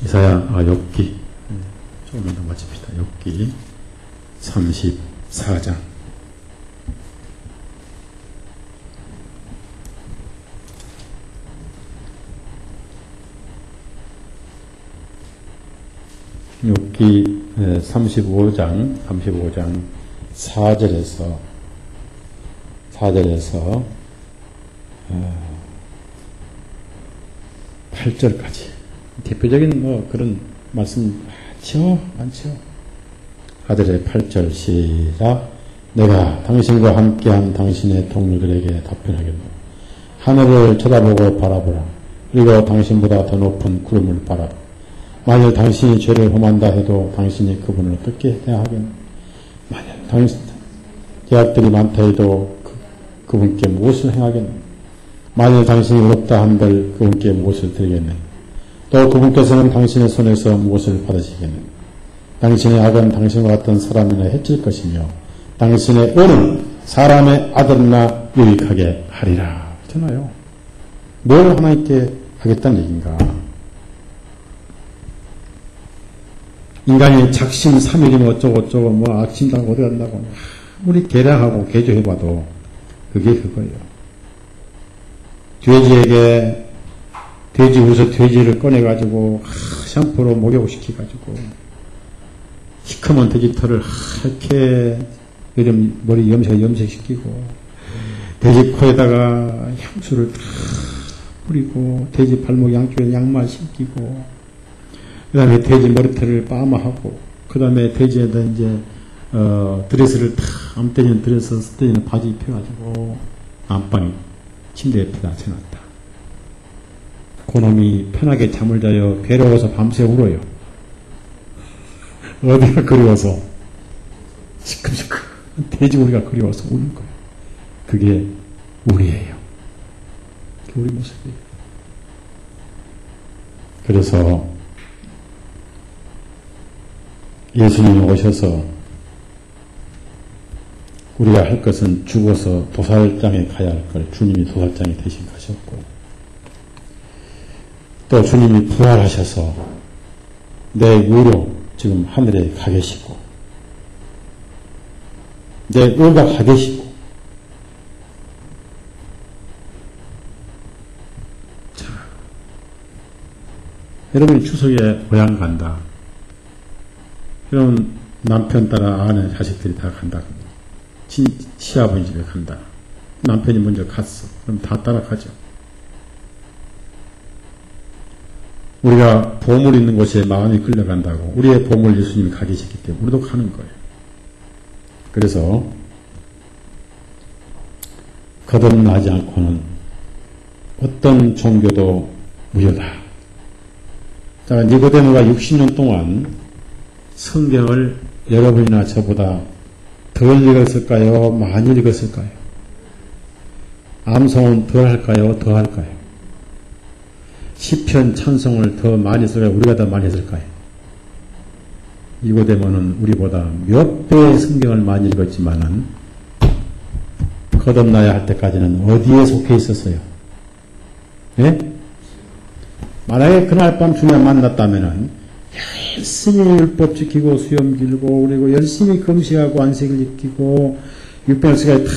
욥기. 조금만 더 맞춥시다. 욥기 34장. 욥기 35장 4절에서 8절까지 대표적인 그런 말씀 많죠. 4절에 8절 시작. 내가 당신과 함께한 당신의 동료들에게 답변하겠노. 하늘을 쳐다보고 바라보라. 그리고 당신보다 더 높은 구름을 바라보라. 만일 당신이 죄를 범한다 해도 당신이 그분을 어떻게 대하겠노? 만일 당신 계약들이 많다 해도 그분께 무엇을 행하겠노? 만일 당신이 어렵다 한들 그분께 무엇을 드리겠네? 또 그분께서는 당신의 손에서 무엇을 받으시겠네? 당신의 악은 당신과 같은 사람이나 해칠 것이며 당신의 의는 사람의 아들이나 유익하게 하리라. 그렇잖아요. 뭘 하나님께 하겠다는 얘기인가? 인간이 작심 삼일이면 어쩌고 아침당 어디 간다고 우리 계량하고 개조해봐도 그게 그거예요. 돼지에게 돼지 우서 돼지를 꺼내가지고 샴푸로 목욕시켜가지고 시커먼 돼지 털을 이렇게 요즘 머리 염색시키고 돼지 코에다가 향수를 뿌리고 돼지 발목 양쪽에 양말 신기고 그 다음에 돼지 머리털을 빠마하고, 그 다음에 돼지에다 이제, 드레스를 암때리는 드레스, 스때리는 바지 입혀가지고, 안방에 침대 옆에다 쳐놨다. 그놈이 편하게 잠을 자요. 괴로워서 밤새 울어요. 어디가 그리워서. 시큼시큼. 돼지고기가 그리워서 우는 거예요. 그게 우리예요. 그게 우리 모습이에요. 그래서, 예수님이 오셔서 우리가 할 것은 죽어서 도살장에 가야 할 걸 주님이 도살장에 대신 가셨고, 또 주님이 부활하셔서 내 위로 지금 하늘에 가 계시고, 내 의가 가 계시고, 자, 여러분이 추석에 고향 간다. 그럼 남편 따라 아내 자식들이 다 간다. 시아버지 집에 간다. 남편이 먼저 갔어. 그럼 다 따라가죠. 우리가 보물 있는 곳에 마음이 끌려간다고. 우리의 보물 예수님이 가 계시기 때문에 우리도 가는 거예요. 그래서 거듭나지 않고는 어떤 종교도 무효다. 자, 니고데모가 60년 동안 성경을 여러분이나 저보다 덜 읽었을까요? 많이 읽었을까요? 암송은 덜 할까요? 더 할까요? 시편 찬송을 더 많이 했을까요? 우리가 더 많이 했을까요? 니고데모는 우리보다 몇 배의 성경을 많이 읽었지만은 거듭나야 할 때까지는 어디에 속해 있었어요? 예? 만약에 그날 밤 주님 만났다면은 열심히 율법 지키고 수염 길고 그리고 열심히 금식하고 안식을 지키고 육병식까지 다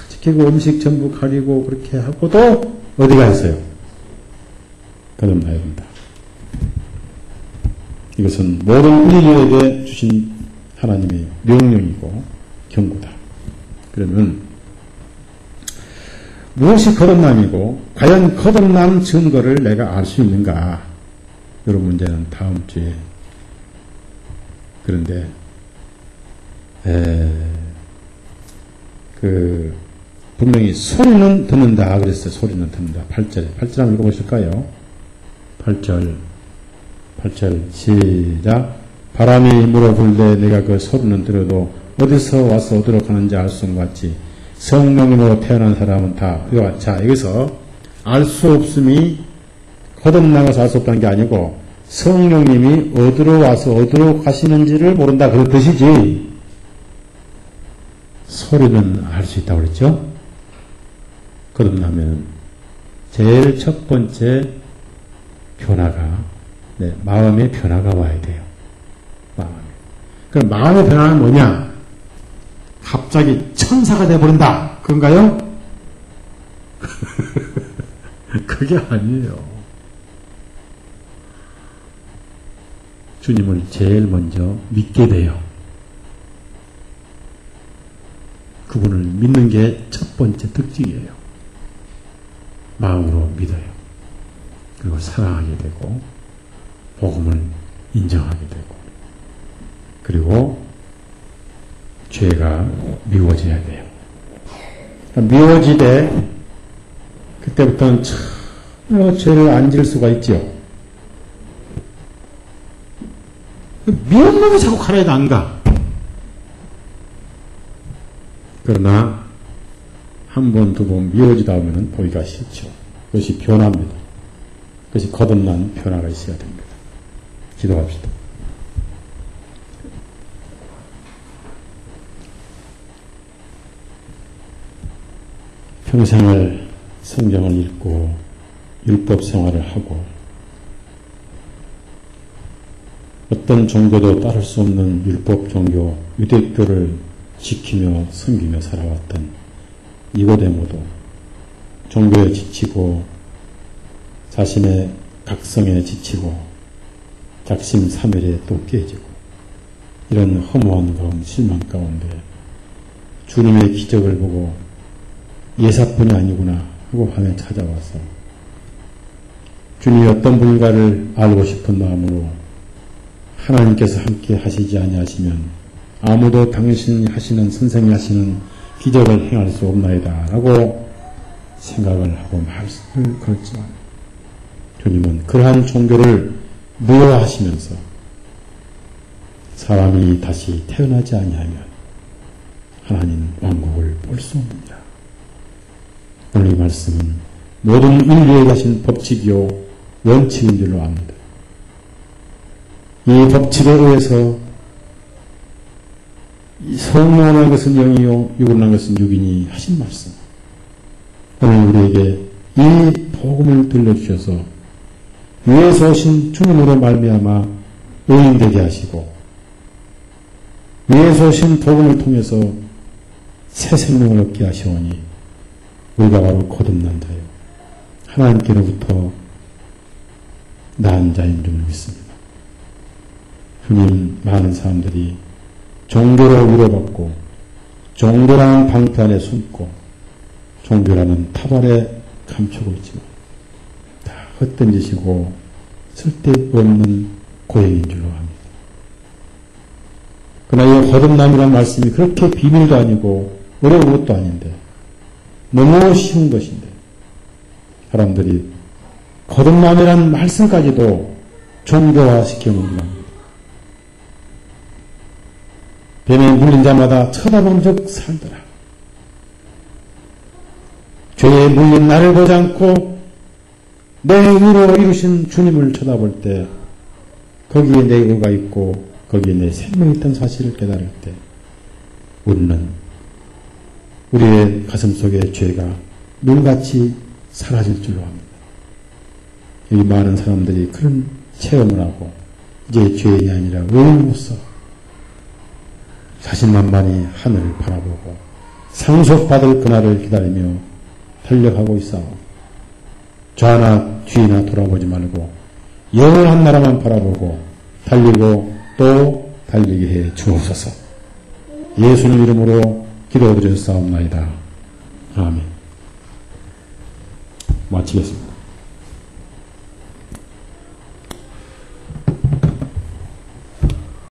지키고 음식 전부 가리고 그렇게 하고도 어디가 있어요? 거듭나야 된다. 이것은 모든 인류에게 주신 하나님의 명령이고 경고다. 그러면 무엇이 거듭남이고 과연 거듭남 증거를 내가 알 수 있는가? 이런 문제는 다음 주에. 그런데 분명히 소리는 듣는다 그랬어요. 소리는 듣는다. 8절 한번 읽어보실까요? 8절 시작. 바람이 힘으로 불되 내가 그 소리는 들어도 어디서 와서 어디로 가는지 알 수 없는 것 같이 성령으로 태어난 사람은 다 그와 같이. 자, 여기서 알 수 없음이 거듭나가서 알 수 없다는 게 아니고 성령님이 어디로 와서 어디로 가시는지를 모른다 그런 뜻이지. 소리는 알 수 있다고 그랬죠? 거듭나면 제일 첫 번째 변화가 마음의 변화가 와야 돼요. 그럼 마음의 변화는 뭐냐? 갑자기 천사가 되어버린다. 그런가요? 그게 아니에요. 주님을 제일 먼저 믿게 돼요. 그분을 믿는 게 첫 번째 특징이에요. 마음으로 믿어요. 그리고 사랑하게 되고 복음을 인정하게 되고 그리고 죄가 미워져야 돼요. 미워지되 그때부터는 전혀 죄를 안 지을 수가 있죠. 미운 놈이 자꾸 가라해도 안 가. 그러나 한 번, 두 번 미워지다 보면 보기가 싫죠. 그것이 변화입니다. 그것이 거듭난 변화가 있어야 됩니다. 기도합시다. 평생을 성경을 읽고 율법 생활을 하고 어떤 종교도 따를 수 없는 율법 종교 유대교를 지키며 섬기며 살아왔던 니고데모도 종교에 지치고 자신의 각성에 지치고 작심삼일에 또 깨지고 이런 허무한 가운데 실망 가운데 주님의 기적을 보고 예사뿐이 아니구나 하고 밤에 찾아와서 주님이 어떤 분인가를 알고 싶은 마음으로 하나님께서 함께 하시지 아니하시면 아무도 당신이 하시는 선생이 하시는 기적을 행할 수 없나이다 라고 생각을 하고 말씀을 걸었지만 주님은 그러한 종교를 무효하시면서 사람이 다시 태어나지 아니하면 하나님 왕국을 볼 수 없느니라. 오늘 이 말씀은 모든 인류에 가신 법칙이요 원칙인 줄로 압니다. 이 법칙에 의해서 성령을 한 것은 영이요 육을 한 것은 육이니 하신 말씀. 오늘 우리에게 이 복음을 들려주셔서 위에서 오신 주님으로 말미암아 의인되게 하시고 위에서 오신 복음을 통해서 새 생명을 얻게 하시오니 우리가 바로 거듭난 자요 하나님께로부터 난 자인 줄 믿습니다. 주님, 많은 사람들이 종교로 위로받고 종교라는 방패 안에 숨고 종교라는 탑 아래 감추고 있지만 다 헛된 짓이고 쓸데없는 고행인 줄로 합니다. 그러나 이 거듭남이라는 말씀이 그렇게 비밀도 아니고 어려운 것도 아닌데 너무 쉬운 것인데 사람들이 거듭남이라는 말씀까지도 종교화시켜 놓은 뱀에 물린 자마다 쳐다본 적 살더라. 죄에 물린 나를 보지 않고 내 의로 이루신 주님을 쳐다볼 때 거기에 내 의가 있고 거기에 내 생명이 있던 사실을 깨달을 때 우리는 우리의 가슴 속의 죄가 눈같이 사라질 줄로 합니다. 여기 많은 사람들이 그런 체험을 하고 이제 죄인이 아니라 의인으로서 자신만만히 하늘을 바라보고 상속받을 그날을 기다리며 달려가고 있어. 좌나 뒤나 돌아보지 말고 영원한 나라만 바라보고 달리고 또 달리게 해 주옵소서. 예수님 이름으로 기도드렸사옵나이다. 아멘. 마치겠습니다.